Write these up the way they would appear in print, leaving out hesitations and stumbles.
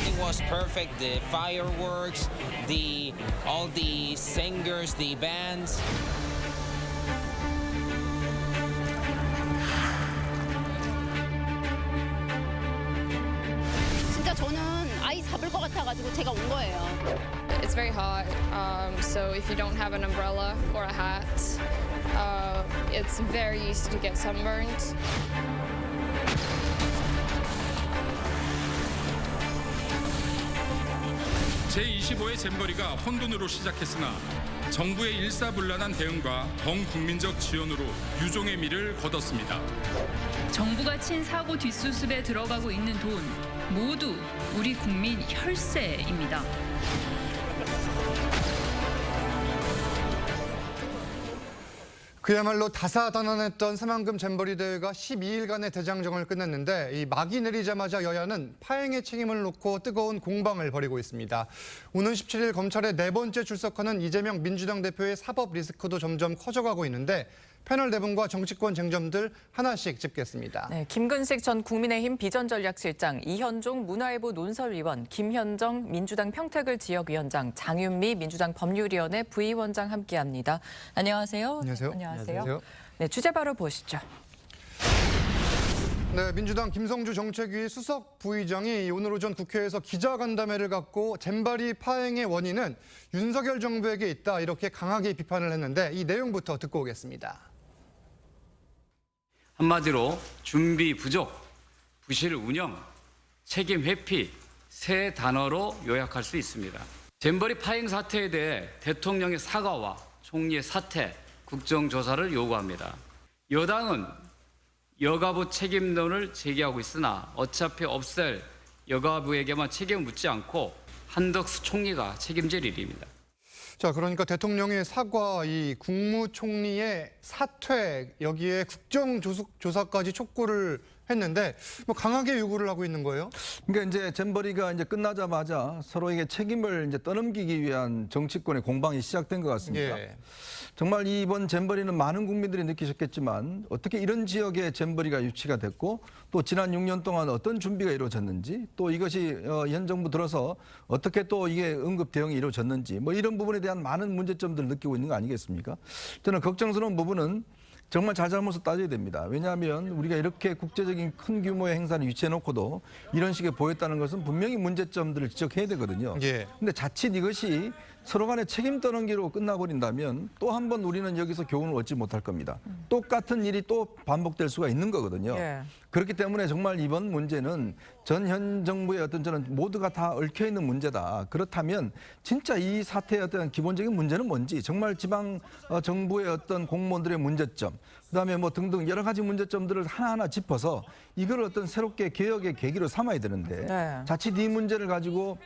It was perfect. The fireworks, all the singers, the bands. 진짜 저는 아이 잡을 것 같아가지고 제가 온 거예요. It's very hot, so if you don't have an umbrella or a hat, it's very easy to get sunburned. 제25회 잼버리가 혼돈으로 시작했으나 정부의 일사불란한 대응과 범국민적 지원으로 유종의 미를 거뒀습니다. 정부가 친 사고 뒷수습에 들어가고 있는 돈 모두 우리 국민 혈세입니다. 그야말로 다사다난했던 새만금 잼버리 대회가 12일간의 대장정을 끝냈는데 이 막이 내리자마자 여야는 파행의 책임을 놓고 뜨거운 공방을 벌이고 있습니다. 오는 17일 검찰에 네 번째 출석하는 이재명 민주당 대표의 사법 리스크도 점점 커져가고 있는데 패널 네 분과 정치권 쟁점들 하나씩 짚겠습니다. 네, 김근식 전 국민의힘 비전전략실장, 이현종 문화일보 논설위원, 김현정 민주당 평택을 지역위원장, 장윤미 민주당 법률위원회 부위원장 함께합니다. 안녕하세요. 안녕하세요. 안녕하세요. 네, 주제 바로 보시죠. 네, 민주당 김성주 정책위 수석 부의장이 오늘 오전 국회에서 기자간담회를 갖고 잼버리 파행의 원인은 윤석열 정부에게 있다 이렇게 강하게 비판을 했는데 이 내용부터 듣고 오겠습니다. 한마디로 준비 부족, 부실 운영, 책임 회피 세 단어로 요약할 수 있습니다. 잼버리 파행 사태에 대해 대통령의 사과와 총리의 사퇴, 국정조사를 요구합니다. 여당은 여가부 책임론을 제기하고 있으나 어차피 없앨 여가부에게만 책임을 묻지 않고 한덕수 총리가 책임질 일입니다. 자, 그러니까 대통령의 사과, 이 국무총리의 사퇴, 여기에 국정조사까지 촉구를 했는데 뭐 강하게 요구를 하고 있는 거예요? 그러니까 이제 잼버리가 이제 끝나자마자 서로에게 책임을 이제 떠넘기기 위한 정치권의 공방이 시작된 것 같습니다. 예. 정말 이번 잼버리는 많은 국민들이 느끼셨겠지만 어떻게 이런 지역에 잼버리가 유치가 됐고 또 지난 6년 동안 어떤 준비가 이루어졌는지 또 이것이 현 정부 들어서 어떻게 또 이게 응급 대응이 이루어졌는지 뭐 이런 부분에 대한 많은 문제점들을 느끼고 있는 거 아니겠습니까? 저는 걱정스러운 부분은 정말 잘잘못을 따져야 됩니다. 왜냐하면 우리가 이렇게 국제적인 큰 규모의 행사를 유치해놓고도 이런 식의 보였다는 것은 분명히 문제점들을 지적해야 되거든요. 예. 근데 자칫 이것이 서로 간에 책임 떠넘기로 끝나버린다면 또 한 번 우리는 여기서 교훈을 얻지 못할 겁니다. 똑같은 일이 또 반복될 수가 있는 거거든요. 예. 그렇기 때문에 정말 이번 문제는 전 현 정부의 어떤 저는 모두가 다 얽혀있는 문제다. 그렇다면 진짜 이 사태의 어떤 기본적인 문제는 뭔지 정말 지방 정부의 어떤 공무원들의 문제점 그다음에 뭐 등등 여러 가지 문제점들을 하나하나 짚어서 이걸 어떤 새롭게 개혁의 계기로 삼아야 되는데 네. 자칫 이 문제를 가지고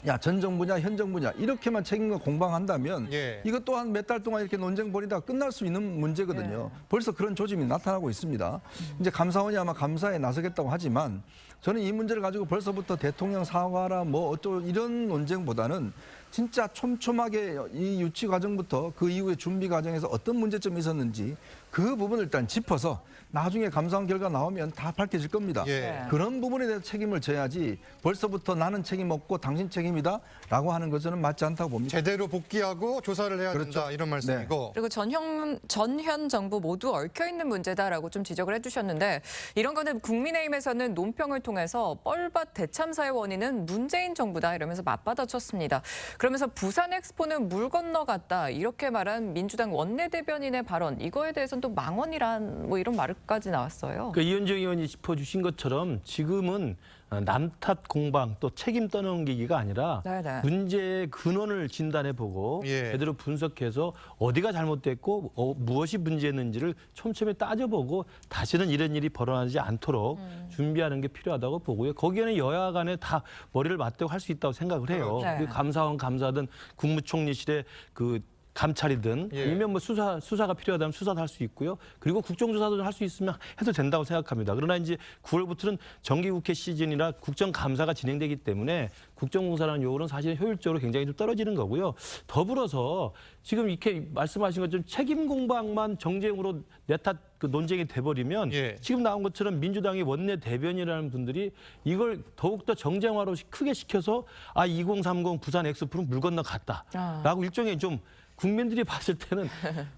야, 전 정부냐, 현 정부냐, 이렇게만 책임과 공방한다면 예. 이것 또한 몇 달 동안 이렇게 논쟁 벌이다가 끝날 수 있는 문제거든요. 벌써 그런 조짐이 나타나고 있습니다. 이제 감사원이 아마 감사에 나서겠다고 하지만 저는 이 문제를 가지고 벌써부터 대통령 사과라 뭐 어쩌고 이런 논쟁보다는 진짜 촘촘하게 이 유치 과정부터 그 이후의 준비 과정에서 어떤 문제점이 있었는지 그 부분을 일단 짚어서 나중에 감사원 결과 나오면 다 밝혀질 겁니다. 예. 그런 부분에 대해서 책임을 져야지 벌써부터 나는 책임 없고 당신 책임이다 라고 하는 것은 맞지 않다고 봅니다. 제대로 복귀하고 조사를 해야 그렇죠. 된다 이런 말씀이고. 그리고 전현 정부 모두 얽혀있는 문제다라고 좀 지적을 해주셨는데 이런 거는 국민의힘에서는 논평을 통해서 뻘밭 대참사의 원인은 문재인 정부다 이러면서 맞받아쳤습니다. 그러면서 부산 엑스포는 물 건너갔다 이렇게 말한 민주당 원내대변인의 발언 이거에 대해서는 또 망언이란 뭐 이런 말까지 나왔어요. 그러니까 이현정 의원이 짚어주신 것처럼 지금은 남 탓 공방 또 책임 떠넘기기가 아니라 네네. 문제의 근원을 진단해보고 예. 제대로 분석해서 어디가 잘못됐고 무엇이 문제였는지를 촘촘히 따져보고 다시는 이런 일이 벌어나지 않도록 준비하는 게 필요하다고 보고요. 거기에는 여야 간에 다 머리를 맞대고 할 수 있다고 생각을 해요. 네. 감사원 감사든 국무총리실의 그 감찰이든 아니면 뭐 수사가 필요하다면 수사도 할 수 있고요. 그리고 국정조사도 할 수 있으면 해도 된다고 생각합니다. 그러나 이제 9월부터는 정기국회 시즌이라 국정감사가 진행되기 때문에 국정공사라는 요구는 사실 효율적으로 굉장히 좀 떨어지는 거고요. 더불어서 지금 이렇게 말씀하신 것처럼 책임 공방만 정쟁으로 내탓 그 논쟁이 돼버리면 지금 나온 것처럼 민주당의 원내 대변이라는 분들이 이걸 더욱더 정쟁화로 크게 시켜서 2030 부산 엑스포는 물 건너 갔다라고 일종의 좀 국민들이 봤을 때는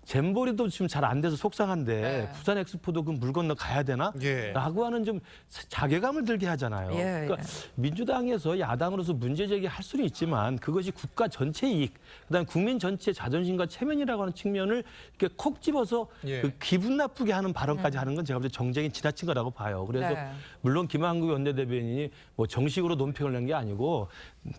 잼버리도 지금 잘 안 돼서 속상한데 부산 엑스포도 그 물 건너 가야 되나? 라고 하는 좀 자괴감을 들게 하잖아요. 그러니까 민주당에서 야당으로서 문제 제기할 수는 있지만 그것이 국가 전체 이익, 그다음에 국민 전체의 자존심과 체면이라고 하는 측면을 이렇게 콕 집어서 그 기분 나쁘게 하는 발언까지 하는 건 제가 볼 때 정쟁이 지나친 거라고 봐요. 그래서 물론 김한국 원내대변인이 뭐 정식으로 논평을 낸 게 아니고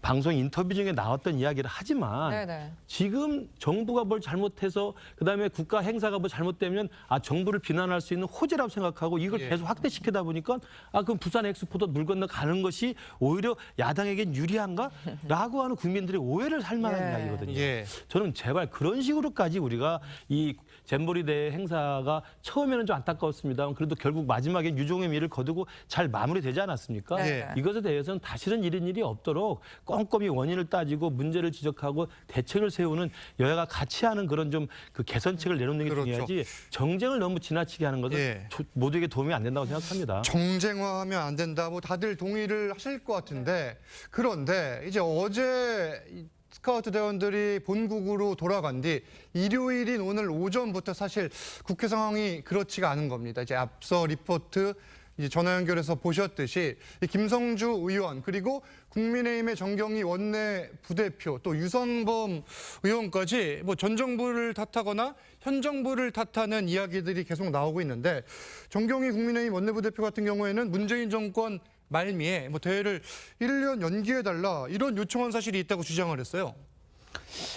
방송 인터뷰 중에 나왔던 이야기를 하지만 지금 정부가 뭘 잘못해서 그다음에 국가 행사가 뭐 잘못되면 정부를 비난할 수 있는 호재라고 생각하고 이걸 계속 확대시키다 보니까 그럼 부산 엑스포도 물 건너 가는 것이 오히려 야당에겐 유리한가라고 하는 국민들의 오해를 할 만한 이야기거든요. 저는 제발 그런 식으로까지 우리가 이 잼버리 대회 행사가 처음에는 좀 안타까웠습니다만 그래도 결국 마지막에 유종의 미를 거두고 잘 마무리되지 않았습니까? 이것에 대해서는 다시는 이런 일이 없도록 꼼꼼히 원인을 따지고 문제를 지적하고 대책을 세우는 여야가 같이 하는 그런 좀 그 개선책을 내놓는 게 중요하지 정쟁을 너무 지나치게 하는 것은 모두에게 도움이 안 된다고 생각합니다. 정쟁화하면 안 된다. 뭐 다들 동의를 하실 것 같은데 그런데 이제 어제 스카우트 대원들이 본국으로 돌아간 뒤 일요일인 오늘 오전부터 사실 국회 상황이 그렇지가 않은 겁니다. 이제 앞서 리포트 이제 전화 연결해서 보셨듯이 김성주 의원 그리고 국민의힘의 정경희 원내 부대표 또 유성범 의원까지 뭐 전 정부를 탓하거나 현 정부를 탓하는 이야기들이 계속 나오고 있는데 정경희 국민의힘 원내 부대표 같은 경우에는 문재인 정권 말미에 뭐 대회를 1년 연기해달라 이런 요청한 사실이 있다고 주장을 했어요.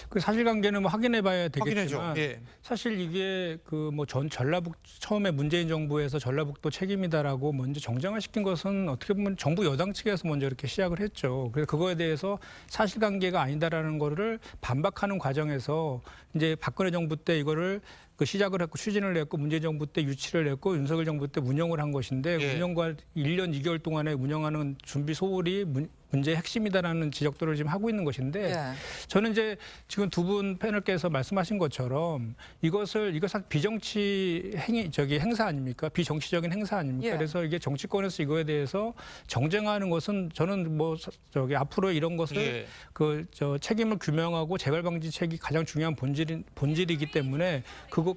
그 사실관계는 뭐 확인해봐야 되겠지만 사실 이게 그 뭐 전라북 처음에 문재인 정부에서 전라북도 책임이다라고 먼저 정쟁화시킨 것은 어떻게 보면 정부 여당 측에서 먼저 이렇게 시작을 했죠. 그래서 그거에 대해서 사실관계가 아니다라는 거를 반박하는 과정에서 이제 박근혜 정부 때 이거를 그 시작을 했고 추진을 했고 문재인 정부 때 유치를 했고 윤석열 정부 때 운영을 한 것인데 운영과 1년 2개월 동안에 운영하는 준비 소홀이 문제의 핵심이다라는 지적들을 지금 하고 있는 것인데 저는 이제 지금 두 분 패널께서 말씀하신 것처럼 이거 사실 비정치 행사 아닙니까? 비정치적인 행사 아닙니까? 그래서 이게 정치권에서 이거에 대해서 정쟁하는 것은 저는 뭐 앞으로 이런 것을 책임을 규명하고 재발 방지책이 가장 중요한 본질이기 때문에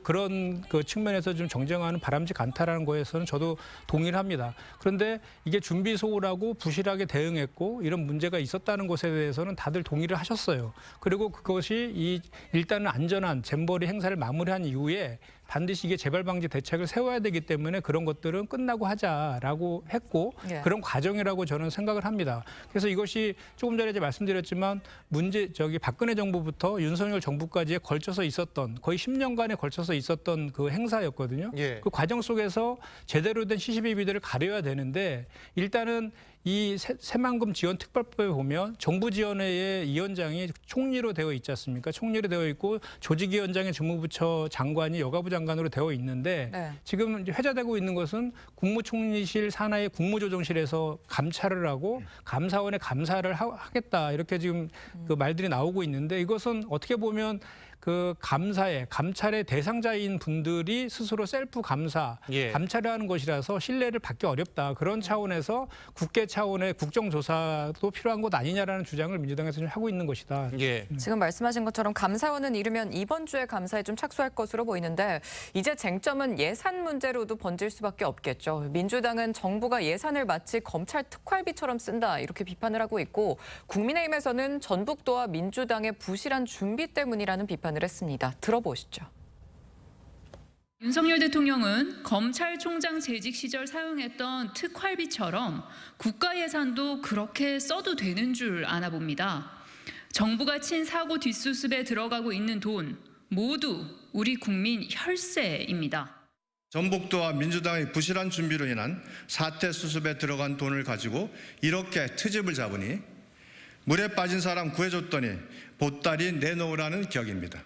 그런 그 측면에서 좀 정쟁하는 바람직 않다라는 거에서는 저도 동의를 합니다. 그런데 이게 준비 소홀하고 부실하게 대응했고 이런 문제가 있었다는 것에 대해서는 다들 동의를 하셨어요. 그리고 그것이 일단은 안전한 잼버리 행사를 마무리한 이후에 반드시 이게 재발 방지 대책을 세워야 되기 때문에 그런 것들은 끝나고 하자라고 했고 그런 과정이라고 저는 생각을 합니다. 그래서 이것이 조금 전에 말씀드렸지만 박근혜 정부부터 윤석열 정부까지에 걸쳐서 있었던 거의 10년간에 걸쳐서 있었던 그 행사였거든요. 그 과정 속에서 제대로 된 시시비비들을 가려야 되는데 일단은 이 새만금 지원 특별법에 보면 정부 지원회의 위원장이 총리로 되어 있지 않습니까? 총리로 되어 있고 조직위원장의 주무부처 장관이 여가부 장관으로 되어 있는데 지금 회자되고 있는 것은 국무총리실 산하의 국무조정실에서 감찰을 하고 감사원에 감사를 하겠다 이렇게 지금 그 말들이 나오고 있는데 이것은 어떻게 보면 그 감찰의 대상자인 분들이 스스로 셀프 감찰을 하는 것이라서 신뢰를 받기 어렵다. 그런 차원에서 국회 차원의 국정조사도 필요한 것 아니냐라는 주장을 민주당에서 좀 하고 있는 것이다. 지금 말씀하신 것처럼 감사원은 이르면 이번 주에 감사에 좀 착수할 것으로 보이는데 이제 쟁점은 예산 문제로도 번질 수밖에 없겠죠. 민주당은 정부가 예산을 마치 검찰 특활비처럼 쓴다 이렇게 비판을 하고 있고 국민의힘에서는 전북도와 민주당의 부실한 준비 때문이라는 비판을 했습니다. 들어보시죠. 윤석열 대통령은 검찰총장 재직 시절 사용했던 특활비처럼 국가 예산도 그렇게 써도 되는 줄 아나 봅니다. 정부가 친 사고 뒷수습에 들어가고 있는 돈 모두 우리 국민 혈세입니다. 전북도와 민주당의 부실한 준비로 인한 사태 수습에 들어간 돈을 가지고 이렇게 트집을 잡으니 물에 빠진 사람 구해줬더니 보따리 내놓으라는 격입니다.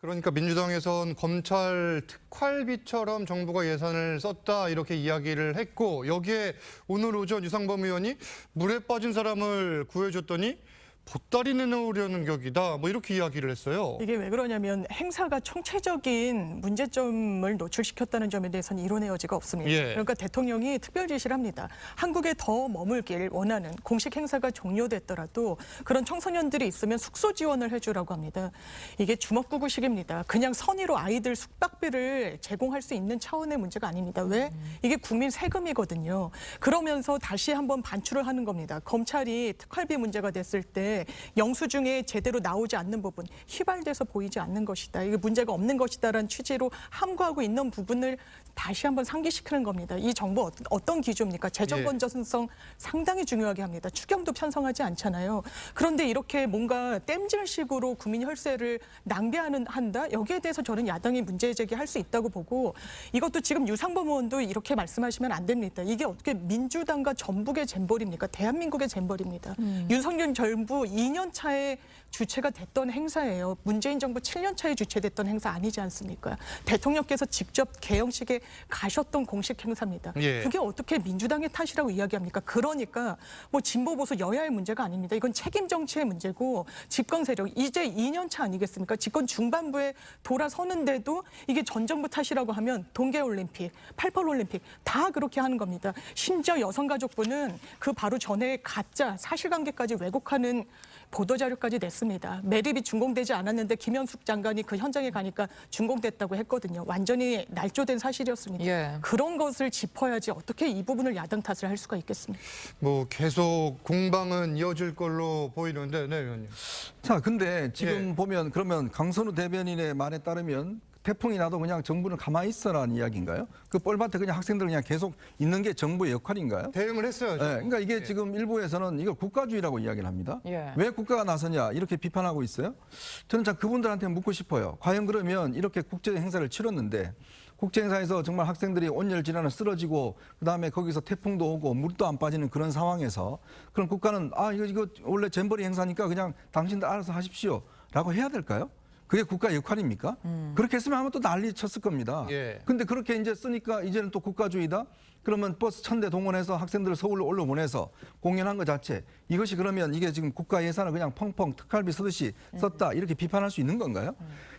그러니까 민주당에선 검찰 특활비처럼 정부가 예산을 썼다 이렇게 이야기를 했고 여기에 오늘 오전 유상범 의원이 물에 빠진 사람을 구해줬더니 보따리 내놓으려는 격이다 뭐 이렇게 이야기를 했어요. 이게 왜 그러냐면 행사가 총체적인 문제점을 노출시켰다는 점에 대해서는 이론의 여지가 없습니다. 예. 그러니까 대통령이 특별 지시를 합니다. 한국에 더 머물길 원하는 공식 행사가 종료됐더라도 그런 청소년들이 있으면 숙소 지원을 해주라고 합니다. 이게 주먹구구식입니다. 그냥 선의로 아이들 숙박비를 제공할 수 있는 차원의 문제가 아닙니다. 왜? 이게 국민 세금이거든요. 그러면서 다시 한번 반출을 하는 겁니다. 검찰이 특활비 문제가 됐을 때 영수증에 제대로 나오지 않는 부분, 휘발돼서 보이지 않는 것이다. 이게 문제가 없는 것이다라는 취지로 함구하고 있는 부분을 다시 한번 상기시키는 겁니다. 이 정부 어떤 기조입니까? 재정 건전성 상당히 중요하게 합니다. 추경도 편성하지 않잖아요. 그런데 이렇게 뭔가 땜질식으로 국민 혈세를 낭비한다? 여기에 대해서 저는 야당이 문제 제기할 수 있다고 보고 이것도 지금 유상범 의원도 이렇게 말씀하시면 안 됩니다. 이게 어떻게 민주당과 전북의 잼버리입니까? 대한민국의 잼버리입니다. 윤석열 정부 2년 차에 주체가 됐던 행사예요. 문재인 정부 7년 차에 주최됐던 행사 아니지 않습니까? 대통령께서 직접 개영식에 가셨던 공식 행사입니다. 예. 그게 어떻게 민주당의 탓이라고 이야기합니까? 그러니까 뭐 진보 보수 여야의 문제가 아닙니다. 이건 책임 정치의 문제고 집권 세력 이제 2년 차 아니겠습니까? 집권 중반부에 돌아서는데도 이게 전 정부 탓이라고 하면 동계올림픽, 88올림픽 다 그렇게 하는 겁니다. 심지어 여성가족부는 그 바로 전에 가짜 사실관계까지 왜곡하는 보도자료까지 냈습니다. 매립이 준공되지 않았는데 김현숙 장관이 그 현장에 가니까 준공됐다고 했거든요. 완전히 날조된 사실이었습니다. 예. 그런 것을 짚어야지 어떻게 이 부분을 야당 탓을 할 수가 있겠습니까? 뭐 계속 공방은 이어질 걸로 보이는데, 네, 의원님. 자, 근데 지금 보면 그러면 강선우 대변인의 말에 따르면 태풍이 나도 그냥 정부는 가만히 있어라는 이야기인가요? 그 뻘밭에 그냥 학생들 그냥 계속 있는 게 정부의 역할인가요? 대응을 했어요. 네, 그러니까 이게 지금 일부에서는 이걸 국가주의라고 이야기를 합니다. 예. 왜 국가가 나서냐 이렇게 비판하고 있어요. 저는 참 그분들한테 묻고 싶어요. 과연 그러면 이렇게 국제 행사를 치렀는데 국제 행사에서 정말 학생들이 온열 질환을 쓰러지고 그다음에 거기서 태풍도 오고 물도 안 빠지는 그런 상황에서 그럼 국가는 이거 원래 잼버리 행사니까 그냥 당신들 알아서 하십시오라고 해야 될까요? 그게 국가의 역할입니까? 그렇게 했으면 아마 또 난리 쳤을 겁니다. 예. 근데 그렇게 이제 쓰니까 이제는 또 국가주의다? 그러면 버스 1000대 동원해서 학생들을 서울로 올려보내서 공연한 것 자체 이것이 그러면 이게 지금 국가 예산을 그냥 펑펑 특활비 쓰듯이 썼다 이렇게 비판할 수 있는 건가요?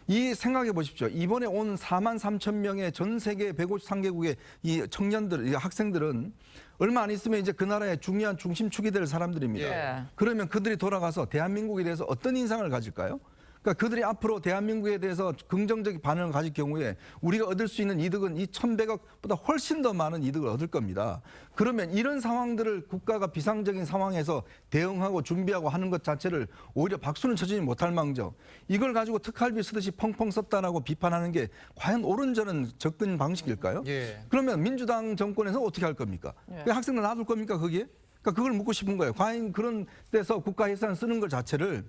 이 생각해 보십시오. 이번에 온 4만 3천 명의 전 세계 153개국의 이 청년들, 이 학생들은 얼마 안 있으면 이제 그 나라의 중요한 중심축이 될 사람들입니다. 예. 그러면 그들이 돌아가서 대한민국에 대해서 어떤 인상을 가질까요? 그러니까 그들이 앞으로 대한민국에 대해서 긍정적인 반응을 가질 경우에 우리가 얻을 수 있는 이득은 이 1,100억보다 훨씬 더 많은 이득을 얻을 겁니다. 그러면 이런 상황들을 국가가 비상적인 상황에서 대응하고 준비하고 하는 것 자체를 오히려 박수는 쳐주지 못할 망정 이걸 가지고 특활비 쓰듯이 펑펑 썼다라고 비판하는 게 과연 옳은 저는 접근 방식일까요? 예. 그러면 민주당 정권에서 어떻게 할 겁니까? 학생들 놔둘 겁니까 거기에? 그러니까 그걸 묻고 싶은 거예요. 과연 그런 데서 국가 예산 쓰는 것 자체를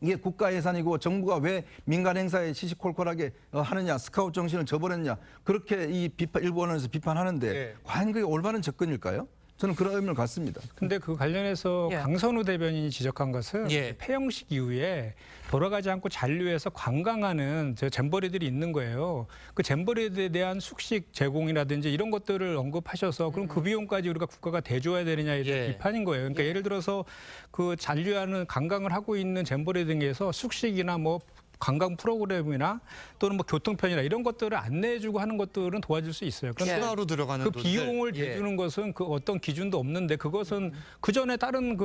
이게 국가 예산이고 정부가 왜 민간 행사에 시시콜콜하게 하느냐 스카우트 정신을 저버렸냐 그렇게 이 일부 언론에서 비판하는데 과연 그게 올바른 접근일까요? 저는 그런 의문을 갖습니다. 근데 그 관련해서 강선우 대변인이 지적한 것은 폐영식 이후에 돌아가지 않고 잔류해서 관광하는 잼버리들이 있는 거예요. 그 잼버리들에 대한 숙식 제공이라든지 이런 것들을 언급하셔서 그럼 그 비용까지 우리가 국가가 대줘야 되느냐 이런 비판인 거예요. 그러니까 예를 들어서 그 잔류하는 관광을 하고 있는 잼버리 등에서 숙식이나 뭐 관광 프로그램이나 또는 뭐 교통편이나 이런 것들을 안내해주고 하는 것들은 도와줄 수 있어요. 그런데 추가로 들어가는 그 돈들. 비용을 대주는 것은 그 어떤 기준도 없는데 그것은 그 전에 다른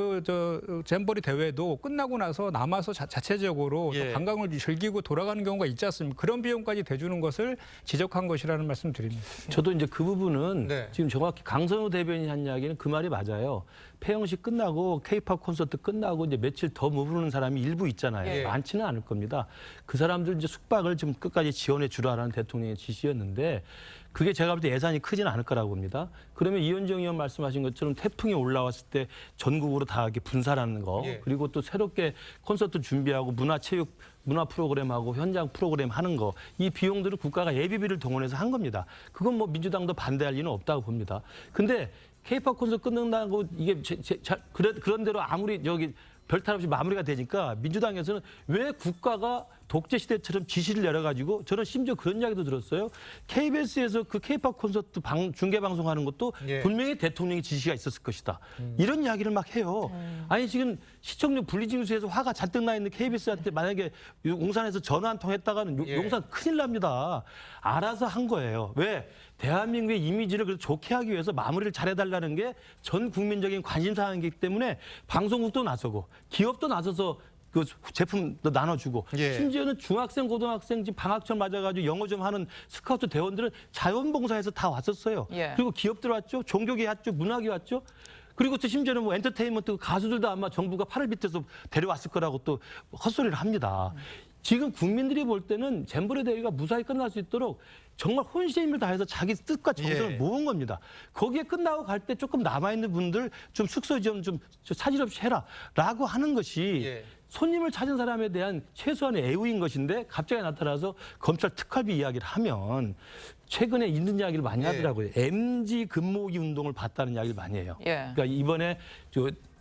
잼버리 대회도 끝나고 나서 남아서 자체적으로 관광을 즐기고 돌아가는 경우가 있지 않습니까? 그런 비용까지 대주는 것을 지적한 것이라는 말씀 드립니다. 저도 이제 그 부분은 지금 정확히 강선우 대변인이 한 이야기는 그 말이 맞아요. 폐영식 끝나고 K-팝 콘서트 끝나고 이제 며칠 더 머무르는 사람이 일부 있잖아요. 많지는 않을 겁니다. 그 사람들 이제 숙박을 좀 끝까지 지원해 주라라는 대통령의 지시였는데 그게 제가 볼 때 예산이 크지는 않을 거라고 봅니다. 그러면 이현정 의원 말씀하신 것처럼 태풍이 올라왔을 때 전국으로 다 이렇게 분산하는 거 그리고 또 새롭게 콘서트 준비하고 문화 프로그램하고 현장 프로그램 하는 거 이 비용들을 국가가 예비비를 동원해서 한 겁니다. 그건 뭐 민주당도 반대할 리는 없다고 봅니다. 근데 K-팝 콘서트 끝난다고 이게 그런 대로 아무리 별탈 없이 마무리가 되니까 민주당에서는 왜 국가가 독재 시대처럼 지시를 내려가지고 저는 심지어 그런 이야기도 들었어요. KBS에서 그 K-팝 콘서트 중계 방송하는 것도 분명히 대통령의 지시가 있었을 것이다. 이런 이야기를 막 해요. 아니 지금 시청률 분리징수에서 화가 잔뜩 나 있는 KBS한테 만약에 용산에서 전화 한 통 했다가는 용산 큰일 납니다. 알아서 한 거예요. 왜? 대한민국의 이미지를 그래도 좋게 하기 위해서 마무리를 잘해달라는 게 전 국민적인 관심사항이기 때문에 방송국도 나서고 기업도 나서서 그 제품도 나눠주고 심지어는 중학생, 고등학생 지금 방학철 맞아가지고 영어 좀 하는 스카우트 대원들은 자원봉사해서 다 왔었어요. 그리고 기업들 왔죠, 종교계 왔죠, 문화계 왔죠. 그리고 또 심지어는 뭐 엔터테인먼트 가수들도 아마 정부가 팔을 밑에서 데려왔을 거라고 또 헛소리를 합니다. 지금 국민들이 볼 때는 잼버리 대회가 무사히 끝날 수 있도록 정말 혼신의 힘을 다해서 자기 뜻과 정성을 모은 겁니다. 거기에 끝나고 갈 때 조금 남아있는 분들 좀 숙소 좀 사질 없이 해라라고 하는 것이 손님을 찾은 사람에 대한 최소한의 애우인 것인데 갑자기 나타나서 검찰 특활비 이야기를 하면 최근에 있는 이야기를 많이 하더라고요. MG 근무기 운동을 봤다는 이야기를 많이 해요. 그러니까 이번에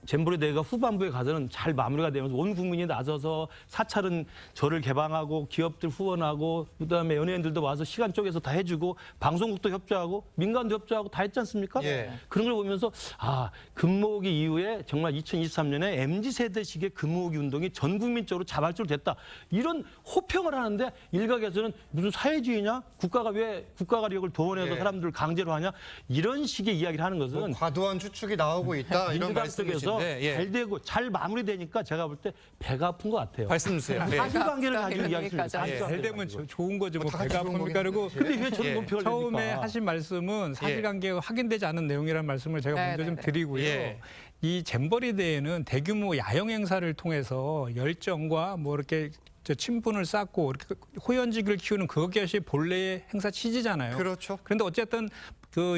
잼버리 대회가 후반부에 가서는 잘 마무리가 되면서 온 국민이 나서서 사찰은 절을 개방하고 기업들 후원하고 그다음에 연예인들도 와서 시간 쪼개서 다 해주고 방송국도 협조하고 민간도 협조하고 다 했지 않습니까? 그런 걸 보면서 아 근무기 이후에 정말 2023년에 MZ세대식의 근무기 운동이 전 국민적으로 자발적으로 됐다. 이런 호평을 하는데 일각에서는 무슨 사회주의냐? 국가가 왜 국가가력을 동원해서 사람들을 강제로 하냐? 이런 식의 이야기를 하는 것은 뭐 과도한 추측이 나오고 있다. 이런 말씀이신데. 잘 되고 잘 마무리되니까 제가 볼 때 배가 아픈 것 같아요. 말씀 주세요. 사실관계를 가지고 이야기했습니다. 잘 되면 좋은 거죠. 뭐 배가 아픕니까? 그리고 근데 왜 저는 논평을 처음에 냅니까? 하신 말씀은 사실관계가 확인되지 않은 내용이라는 말씀을 제가 먼저 좀 드리고요. 이 잼버리 대회는 대규모 야영 행사를 통해서 열정과 뭐 이렇게 친분을 쌓고 이렇게 호연지기를 키우는 그것이 본래의 행사 취지잖아요. 그렇죠. 그런데 어쨌든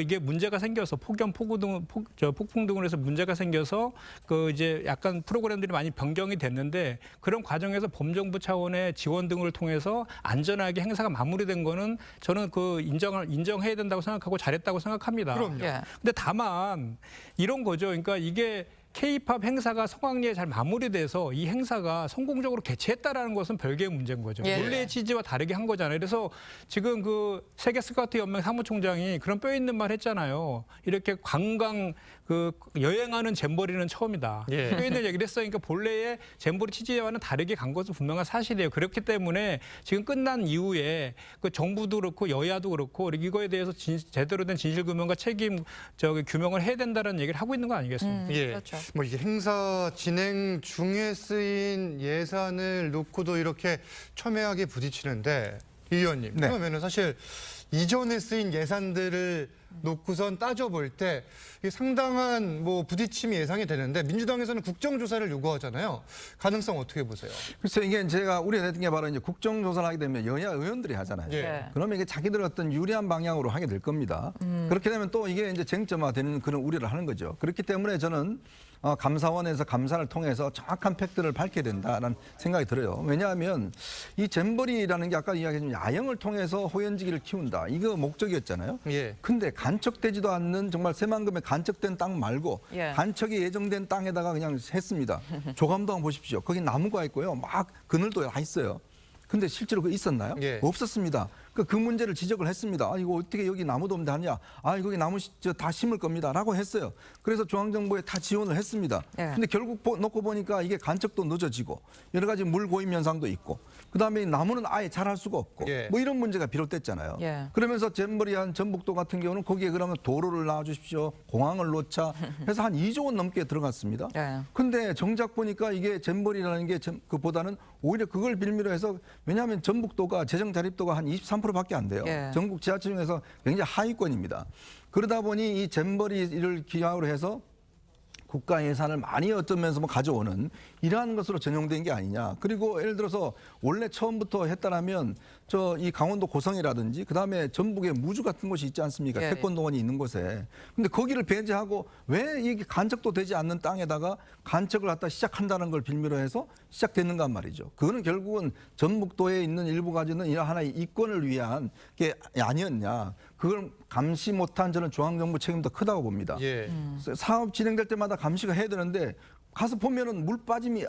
이게 문제가 생겨서 폭풍 등으로 해서 문제가 생겨서 이제 약간 프로그램들이 많이 변경이 됐는데 그런 과정에서 범정부 차원의 지원 등을 통해서 안전하게 행사가 마무리된 거는 저는 인정해야 된다고 생각하고 잘했다고 생각합니다. 그럼요. 근데 다만 이런 거죠. 그러니까 이게 K-팝 행사가 성황리에 잘 마무리돼서 이 행사가 성공적으로 개최했다라는 것은 별개의 문제인 거죠. 원래의 취지와 다르게 한 거잖아요. 그래서 지금 세계 스카우트 연맹 사무총장이 그런 뼈 있는 말 했잖아요. 이렇게 관광 여행하는 잼버리는 처음이다. 뼈 있는 얘기를 했어요. 그러니까 본래의 잼버리 취지와는 다르게 간 것은 분명한 사실이에요. 그렇기 때문에 지금 끝난 이후에 정부도 그렇고 여야도 그렇고 이거에 대해서 제대로 된 진실규명과 책임 규명을 해야 된다는 얘기를 하고 있는 거 아니겠습니까? 그렇죠. 뭐 이게 행사 진행 중에 쓰인 예산을 놓고도 이렇게 첨예하게 부딪히는데 이 의원님 그러면은 사실 이전에 쓰인 예산들을 놓고선 따져볼 때 이게 상당한 부딪힘이 예상이 되는데 민주당에서는 국정조사를 요구하잖아요. 가능성 어떻게 보세요? 글쎄 이게 제가 우려했던 게 바로 이제 국정조사를 하게 되면 여야 의원들이 하잖아요. 그러면 이게 자기들 어떤 유리한 방향으로 하게 될 겁니다. 그렇게 되면 또 이게 이제 쟁점화되는 그런 우려를 하는 거죠. 그렇기 때문에 저는 감사원에서 감사를 통해서 정확한 팩트를 밝혀야 된다는 생각이 들어요. 왜냐하면 이 잼버리라는 게 아까 이야기했지만 야영을 통해서 호연지기를 키운다. 이거 목적이었잖아요. 근데 간척되지도 않는 정말 새만금에 간척된 땅 말고 간척이 예정된 땅에다가 그냥 했습니다. 조감도 한번 보십시오. 거기 나무가 있고요. 막 그늘도 다 있어요. 근데 실제로 그거 있었나요? 없었습니다. 그 문제를 지적을 했습니다. 이거 어떻게 여기 나무도 없는데 하냐? 거기 나무 다 심을 겁니다. 라고 했어요. 그래서 중앙정부에 다 지원을 했습니다. 근데 결국 놓고 보니까 이게 간척도 늦어지고 여러 가지 물 고임 현상도 있고 그다음에 나무는 아예 자랄 수가 없고 뭐 이런 문제가 비롯됐잖아요. 그러면서 잼버리한 전북도 같은 경우는 거기에 그러면 도로를 놔주십시오. 공항을 놓자 해서 한 2조 원 넘게 들어갔습니다. 근데 정작 보니까 이게 잼버리라는 게 그보다는 오히려 그걸 빌미로 해서 왜냐하면 전북도가 재정 자립도가 한 23%밖에 안 돼요. 전국 지하철 중에서 굉장히 하위권입니다. 그러다 보니 이 잼버리를 기하로 해서 국가 예산을 많이 어쩌면서 가져오는 이러한 것으로 전용된 게 아니냐. 그리고 예를 들어서 원래 처음부터 했다라면 이 강원도 고성이라든지 그다음에 전북에 무주 같은 곳이 있지 않습니까? 태권도원이 있는 곳에. 근데 거기를 배제하고 왜 이게 간척도 되지 않는 땅에다가 간척을 갖다 시작한다는 걸 빌미로 해서 시작됐는가 말이죠. 그거는 결국은 전북도에 있는 일부 가지는 이런 하나의 이권을 위한 게 아니었냐. 그걸 감시 못한 저는 중앙정부 책임도 크다고 봅니다. 사업 진행될 때마다 감시가 해야 되는데 가서 보면은 물 빠짐이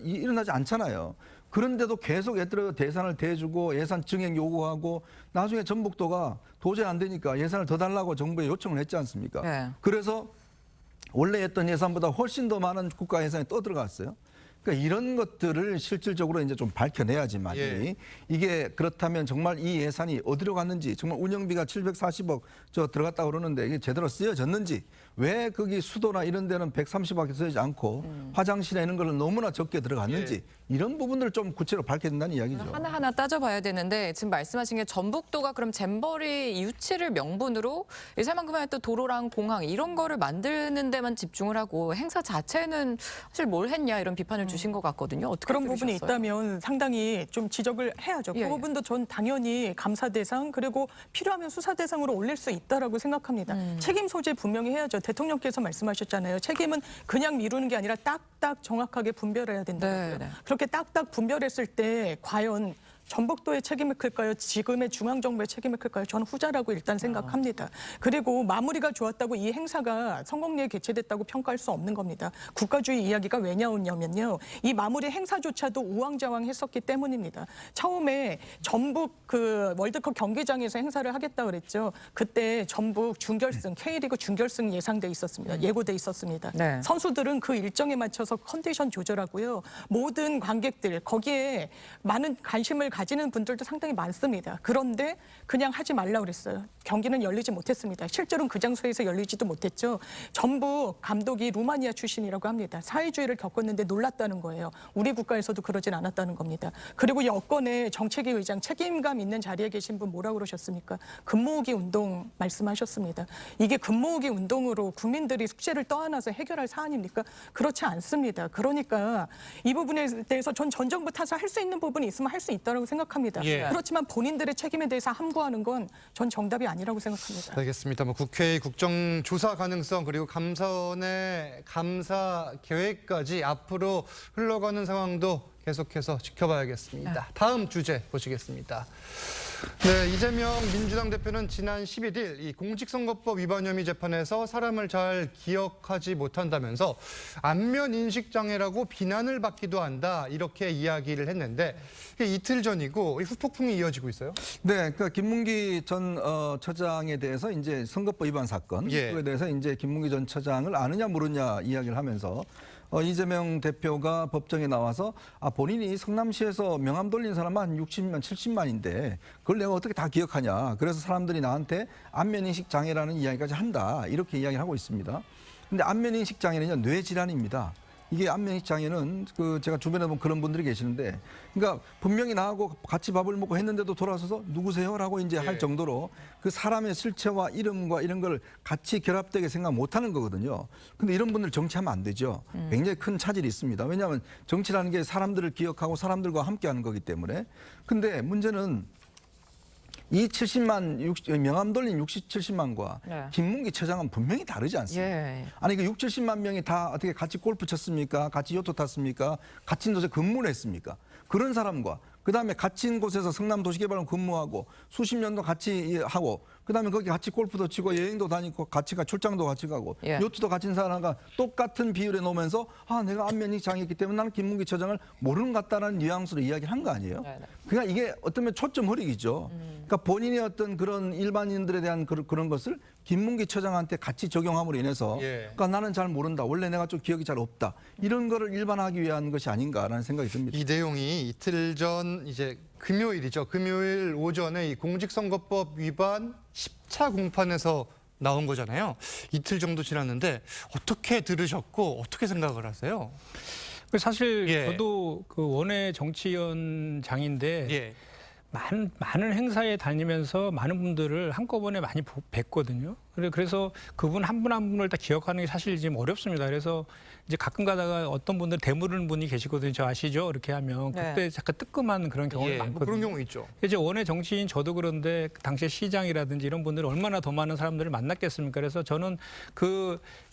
일어나지 않잖아요. 그런데도 계속 얘들은 예산을 대주고 예산 증액 요구하고 나중에 전북도가 도저히 안 되니까 예산을 더 달라고 정부에 요청을 했지 않습니까? 네. 그래서 원래 했던 예산보다 훨씬 더 많은 국가 예산이 떠들어갔어요. 그러니까 이런 것들을 실질적으로 이제 좀 밝혀내야지만이 예. 이게 그렇다면 정말 이 예산이 어디로 갔는지 정말 운영비가 740억 들어갔다고 그러는데 이게 제대로 쓰여졌는지 왜 거기 수도나 이런 데는 130억밖에 쓰이지 않고 화장실에 있는 거는 너무나 적게 들어갔는지 이런 부분들을 좀 구체적으로 밝혀야 된다는 이야기죠. 하나하나 따져봐야 되는데 지금 말씀하신 게 전북도가 그럼 잼버리 유치를 명분으로 이 새만금의 또 도로랑 공항 이런 거를 만드는 데만 집중을 하고 행사 자체는 사실 뭘 했냐 이런 비판을 주신 것 같거든요. 어떻게 그런 들으셨어요? 부분이 있다면 상당히 좀 지적을 해야죠. 예, 그 부분도 전 당연히 감사 대상 그리고 필요하면 수사 대상으로 올릴 수 있다라고 생각합니다. 책임 소재 분명히 해야죠. 대통령께서 말씀하셨잖아요. 책임은 그냥 미루는 게 아니라 딱딱 정확하게 분별해야 된다고요. 네. 그렇게 딱딱 분별했을 때 과연 전북도의 책임이 클까요? 지금의 중앙정부의 책임이 클까요? 저는 후자라고 일단 생각합니다. 그리고 마무리가 좋았다고 이 행사가 성공리에 개최됐다고 평가할 수 없는 겁니다. 국가주의 이야기가 왜 나오냐면요. 이 마무리 행사조차도 우왕좌왕했었기 때문입니다. 처음에 전북 그 월드컵 경기장에서 행사를 하겠다 그랬죠. 그때 전북 준결승, K리그 준결승 예상돼 있었습니다. 예고돼 있었습니다. 네. 선수들은 그 일정에 맞춰서 컨디션 조절하고요. 모든 관객들 거기에 많은 관심을 가지는 분들도 상당히 많습니다. 그런데 그냥 하지 말라고 그랬어요. 경기는 열리지 못했습니다. 실제로는 그 장소에서 열리지도 못했죠. 전북 감독이 루마니아 출신이라고 합니다. 사회주의를 겪었는데 놀랐다는 거예요. 우리 국가에서도 그러진 않았다는 겁니다. 그리고 여권의 정책위 의장 책임감 있는 자리에 계신 분 뭐라고 그러셨습니까? 금모으기 운동 말씀하셨습니다. 이게 금모으기 운동으로 국민들이 숙제를 떠안아서 해결할 사안입니까? 그렇지 않습니다. 그러니까 이 부분에 대해서 전 정부 탓을 할 수 있는 부분이 있으면 할 수 있다고 생각합니다. 예. 그렇지만 본인들의 책임에 대해서 함구하는 건 전 정답이 아니라고 생각합니다. 알겠습니다. 국회의 국정조사 가능성 그리고 감사원의 감사 계획까지 앞으로 흘러가는 상황도 계속해서 지켜봐야겠습니다. 다음 주제 보시겠습니다. 네, 이재명 민주당 대표는 지난 11일 이 공직선거법 위반 혐의 재판에서 사람을 잘 기억하지 못한다면서 안면 인식 장애라고 비난을 받기도 한다 이렇게 이야기를 했는데 이게 이틀 전이고 후폭풍이 이어지고 있어요. 네, 그러니까 김문기 전 처장에 대해서 이제 선거법 위반 사건 그에 대해서 이제 김문기 전 처장을 아느냐 모르냐 이야기를 하면서 이재명 대표가 법정에 나와서 본인이 성남시에서 명함 돌린 사람만 한 60만, 70만인데 그걸 내가 어떻게 다 기억하냐. 그래서 사람들이 나한테 안면인식 장애라는 이야기까지 한다. 이렇게 이야기를 하고 있습니다. 근데 안면인식 장애는 뇌질환입니다. 이게 안면인식 장애는 제가 주변에 보면 그런 분들이 계시는데 그러니까 분명히 나하고 같이 밥을 먹고 했는데도 돌아서서 누구세요라고 이제 할 정도로 그 사람의 실체와 이름과 이런 걸 같이 결합되게 생각 못 하는 거거든요. 근데 이런 분들 정치하면 안 되죠. 굉장히 큰 차질이 있습니다. 왜냐하면 정치라는 게 사람들을 기억하고 사람들과 함께 하는 거기 때문에. 근데 문제는 이 70만 명함 돌린 60, 70만과 김문기 처장은 분명히 다르지 않습니까? 아니 그 6, 70만 명이 다 어떻게 같이 골프 쳤습니까? 같이 요트 탔습니까? 같은 곳에 근무를 했습니까? 그런 사람과 그다음에 갇힌 곳에서 성남도시개발원 근무하고 수십 년도 같이 하고 그다음에 거기 같이 골프도 치고 여행도 다니고 같이 가 출장도 같이 가고 요트도 갇힌 사람과 똑같은 비율에 놓으면서 내가 안면인식 장애이기 때문에 나는 김문기 처장을 모르는 것 같다는 뉘앙스로 이야기를 한 거 아니에요? 그러니까 이게 어쩌면 초점 흐리기죠. 그러니까 본인의 어떤 그런 일반인들에 대한 그런 것을 김문기 처장한테 같이 적용함으로 인해서 그러니까 나는 잘 모른다. 원래 내가 좀 기억이 잘 없다. 이런 거를 일반화하기 위한 것이 아닌가라는 생각이 듭니다. 이 내용이 이틀 전 이제 금요일이죠. 금요일 오전에 이 공직선거법 위반 10차 공판에서 나온 거잖아요. 이틀 정도 지났는데 어떻게 들으셨고 어떻게 생각을 하세요? 사실 저도 그 원외 정치위원장인데 많은 행사에 다니면서 많은 분들을 한꺼번에 많이 뵀거든요. 그래서 그분 한 분 한 분을 다 기억하는 게 사실 지금 어렵습니다. 그래서 이제 가끔 가다가 어떤 분들 대물은 분이 계시거든요. 저 아시죠? 이렇게 하면 그때 잠깐 뜨끔한 그런 경험이 많거든요. 그런 경우 있죠. 이제 원외 정치인 저도 그런데 당시 시장이라든지 이런 분들이 얼마나 더 많은 사람들을 만났겠습니까? 그래서 저는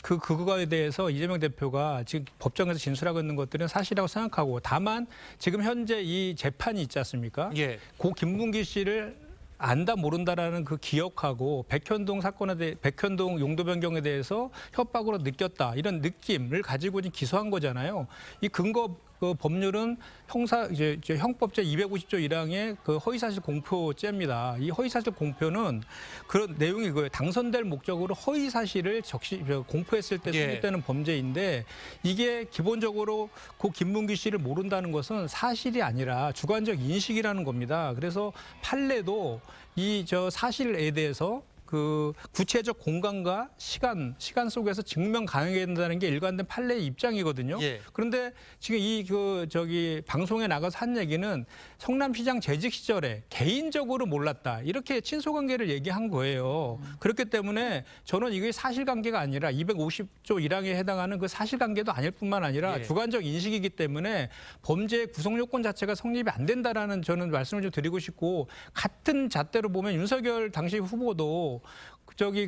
그거에 대해서 이재명 대표가 지금 법정에서 진술하고 있는 것들은 사실이라고 생각하고 다만 지금 현재 이 재판이 있지 않습니까? 고 김문기 씨를 안다 모른다라는 그 기억하고 백현동 사건에 대해 백현동 용도 변경에 대해서 협박으로 느꼈다 이런 느낌을 가지고 지금 기소한 거잖아요. 이 근거 그 법률은 이제 형법제 250조 1항의 그 허위사실 공표죄입니다. 이 허위사실 공표는 그런 내용이 이거예요. 당선될 목적으로 허위사실을 공표했을 때 성립되는 범죄인데 이게 기본적으로 고 김문기 씨를 모른다는 것은 사실이 아니라 주관적 인식이라는 겁니다. 그래서 판례도 이 사실에 대해서 그 구체적 공간과 시간 속에서 증명 가능해야 된다는 게 일관된 판례의 입장이거든요. 예. 그런데 지금 방송에 나가서 한 얘기는 성남시장 재직 시절에 개인적으로 몰랐다. 이렇게 친소관계를 얘기한 거예요. 그렇기 때문에 저는 이게 사실관계가 아니라 250조 1항에 해당하는 그 사실관계도 아닐 뿐만 아니라 주관적 인식이기 때문에 범죄의 구성요건 자체가 성립이 안 된다라는 저는 말씀을 좀 드리고 싶고 같은 잣대로 보면 윤석열 당시 후보도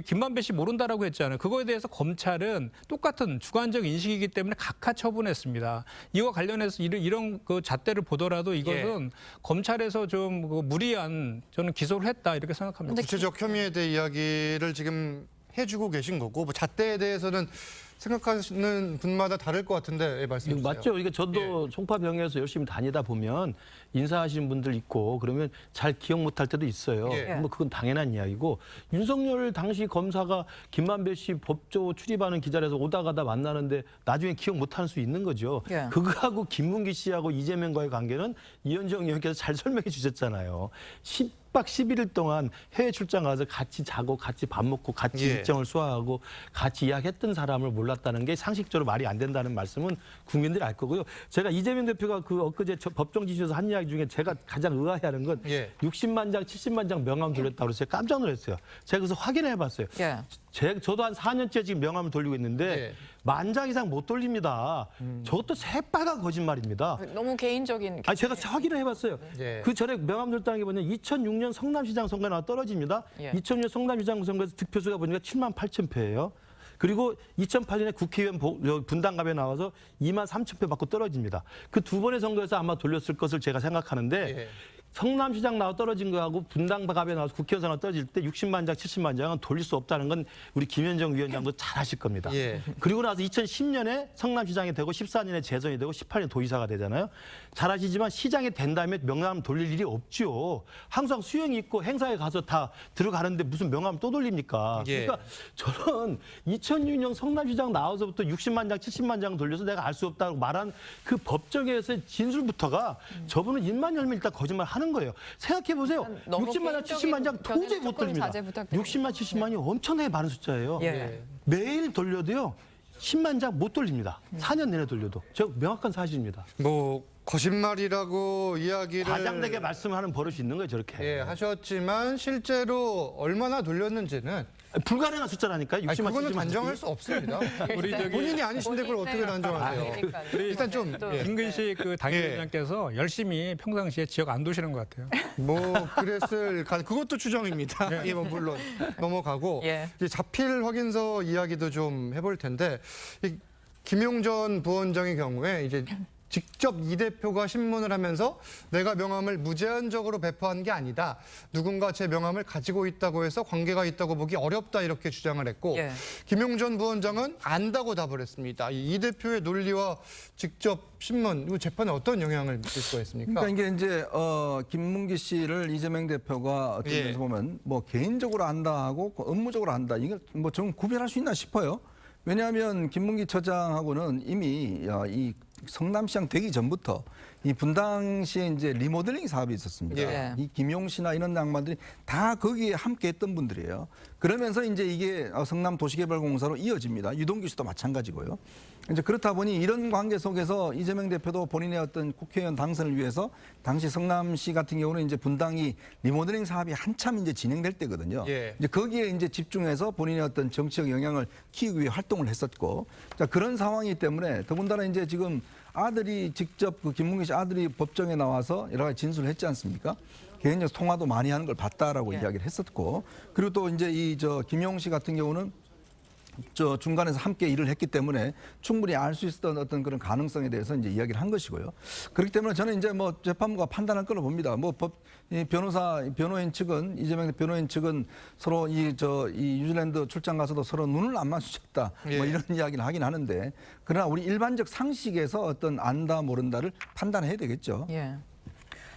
김만배 씨 모른다라고 했잖아요. 그거에 대해서 검찰은 똑같은 주관적 인식이기 때문에 각하 처분했습니다. 이와 관련해서 이런 그 잣대를 보더라도 이것은 검찰에서 좀 무리한 저는 기소를 했다 이렇게 생각합니다. 구체적 혐의에 대해 이야기를 지금 해주고 계신 거고 뭐 잣대에 대해서는 생각하시는 분마다 다를 것 같은데 말씀해 주세요. 맞죠. 이게 저도 송파병에서 열심히 다니다 보면 인사하시는 분들 있고 그러면 잘 기억 못할 때도 있어요. 뭐 그건 당연한 이야기고 윤석열 당시 검사가 김만배 씨 법조 출입하는 기자라서 오다 가다 만나는데 나중에 기억 못할 수 있는 거죠. 그거하고 김문기 씨하고 이재명과의 관계는 이현정 의원께서 잘 설명해 주셨잖아요. 10박 11일 동안 해외 출장 가서 같이 자고 같이 밥 먹고 같이 일정을 소화하고 같이 이야기했던 사람을 몰랐다는 게 상식적으로 말이 안 된다는 말씀은 국민들이 알 거고요. 제가 이재명 대표가 엊그제 법정 지시에서 한 이야기 중에 제가 가장 의아해하는 건 60만 장, 70만 장 명함 돌렸다고 해서 제가 깜짝 놀랐어요. 제가 그래서 확인해 봤어요. 저도 한 4년째 지금 명함을 돌리고 있는데 10,000장 이상 못 돌립니다. 저것도 새빨간 거짓말입니다. 너무 개인적인. 제가 확인을 해봤어요. 그 전에 명함 돌렸다는 게 뭐냐면 2006년 성남시장 선거에 나와 떨어집니다. 2006년 성남시장 선거에서 득표수가 보니까 73,000표예요. 그리고 2008년에 국회의원 분당갑에 나와서 23,000표 받고 떨어집니다. 그 두 번의 선거에서 아마 돌렸을 것을 제가 생각하는데 성남시장 나와 떨어진 거하고 분당갑에 나와서 국회의원 선거 떨어질 때 60만 장, 70만 장은 돌릴 수 없다는 건 우리 김현정 위원장도 잘 아실 겁니다. 그리고 나서 2010년에 성남시장이 되고 14년에 재선이 되고 18년에 도의사가 되잖아요. 잘 아시지만 시장이 된 다음에 명함 돌릴 일이 없죠. 항상 수용이 있고 행사에 가서 다 들어가는데 무슨 명함 또 돌립니까? 그러니까 저는 2006년 성남시장 나와서부터 60만 장, 70만 장 돌려서 내가 알 수 없다고 말한 그 법정에서의 진술부터가 저분은 입만 열면 일단 거짓말 하는 거예요. 생각해 보세요. 60만 장, 70만 장 도저히 못 돌립니다. 60만, 70만이 엄청나게 많은 숫자예요. 매일 돌려도요. 10만 장 못 돌립니다. 4년 내내 돌려도. 저 명확한 사실입니다. 뭐 거짓말이라고 이야기를 과장되게 말씀하는 버릇이 있는 거예요, 저렇게. 하셨지만 실제로 얼마나 돌렸는지는 불가능한 숫자라니까요. 60만, 그거는 단정할 수 없습니다. 본인이 아니신데 그걸 어떻게 단정하세요? 일단 좀 김근식 그 당협위원장께서 열심히 평상시에 지역 안 도시는 것 같아요. 뭐 그랬을 그것도 추정입니다. 뭐 물론 넘어가고 이제 자필 확인서 이야기도 좀 해볼 텐데 김용전 부원장의 경우에 이제 직접 이 대표가 신문을 하면서 내가 명함을 무제한적으로 배포한 게 아니다. 누군가 제 명함을 가지고 있다고 해서 관계가 있다고 보기 어렵다 이렇게 주장을 했고 김용전 부원장은 안다고 답을 했습니다. 이 대표의 논리와 직접 신문, 이 재판에 어떤 영향을 미칠 수가 있습니까? 그러니까 이게 이제 김문기 씨를 이재명 대표가 어떤 면에서 보면 뭐 개인적으로 안다 하고 업무적으로 안다. 이걸 뭐 좀 구별할 수 있나 싶어요. 왜냐하면 김문기 처장하고는 이미 이 성남시장 되기 전부터 이 분당시에 이제 리모델링 사업이 있었습니다. 이 김용 씨나 이런 양반들이 다 거기에 함께 했던 분들이에요. 그러면서 이제 이게 성남 도시개발공사로 이어집니다. 유동규 씨도 마찬가지고요. 이제 그렇다 보니 이런 관계 속에서 이재명 대표도 본인의 어떤 국회의원 당선을 위해서 당시 성남시 같은 경우는 이제 분당이 리모델링 사업이 한참 이제 진행될 때거든요. 이제 거기에 이제 집중해서 본인의 어떤 정치적 영향을 키우기 위해 활동을 했었고, 자, 그런 상황이기 때문에 더군다나 이제 지금 아들이 직접 그 김문기 씨 아들이 법정에 나와서 여러 가지 진술을 했지 않습니까? 개인적 통화도 많이 하는 걸 봤다라고 이야기를 했었고, 그리고 또 이제 김용 씨 같은 경우는 중간에서 함께 일을 했기 때문에 충분히 알 수 있었던 어떤 그런 가능성에 대해서 이제 이야기를 한 것이고요. 그렇기 때문에 저는 이제 뭐 재판부가 판단할 걸로 봅니다. 뭐 변호인 측은 이재명 변호인 측은 서로 이 뉴질랜드 출장 가서도 서로 눈을 안 마주쳤다. 뭐 이런 이야기를 하긴 하는데 그러나 우리 일반적 상식에서 어떤 안다 모른다를 판단해야 되겠죠. 예.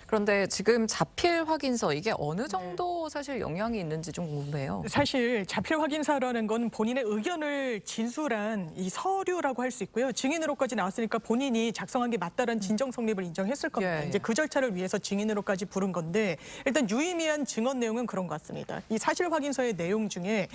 그런데 지금 자필 확인서 이게 어느 정도 사실 영향이 있는지 좀 궁금해요. 사실 자필 확인서라는 건 본인의 의견을 진술한 이 서류라고 할 수 있고요. 증인으로까지 나왔으니까 본인이 작성한 게 맞다라는 진정 성립을 인정했을 겁니다. 이제 그 절차를 위해서 증인으로까지 부른 건데 일단 유의미한 증언 내용은 그런 것 같습니다. 이 사실 확인서의 내용 중에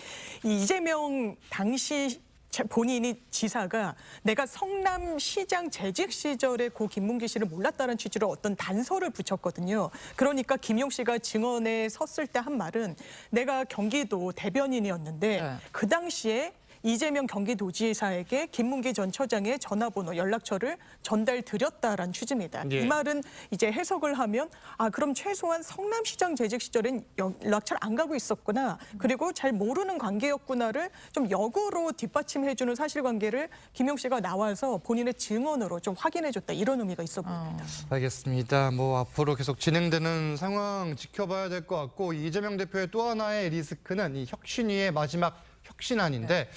이 이재명 당시 본인이 지사가 내가 성남시장 재직 시절에 고 김문기 씨를 몰랐다는 취지로 어떤 단서를 붙였거든요. 그러니까 김용 씨가 증언에 섰을 때 한 말은 내가 경기도 대변인이었는데 그 당시에 이재명 경기도지사에게 김문기 전 처장의 전화번호, 연락처를 전달드렸다라는 취지입니다. 이 말은 이제 해석을 하면 그럼 최소한 성남시장 재직 시절엔 연락처를 안 가고 있었구나. 그리고 잘 모르는 관계였구나를 좀 역으로 뒷받침해주는 사실관계를 김용 씨가 나와서 본인의 증언으로 좀 확인해줬다. 이런 의미가 있어 보입니다. 알겠습니다. 뭐 앞으로 계속 진행되는 상황 지켜봐야 될 것 같고 이재명 대표의 또 하나의 리스크는 이 혁신위의 마지막 혁신안인데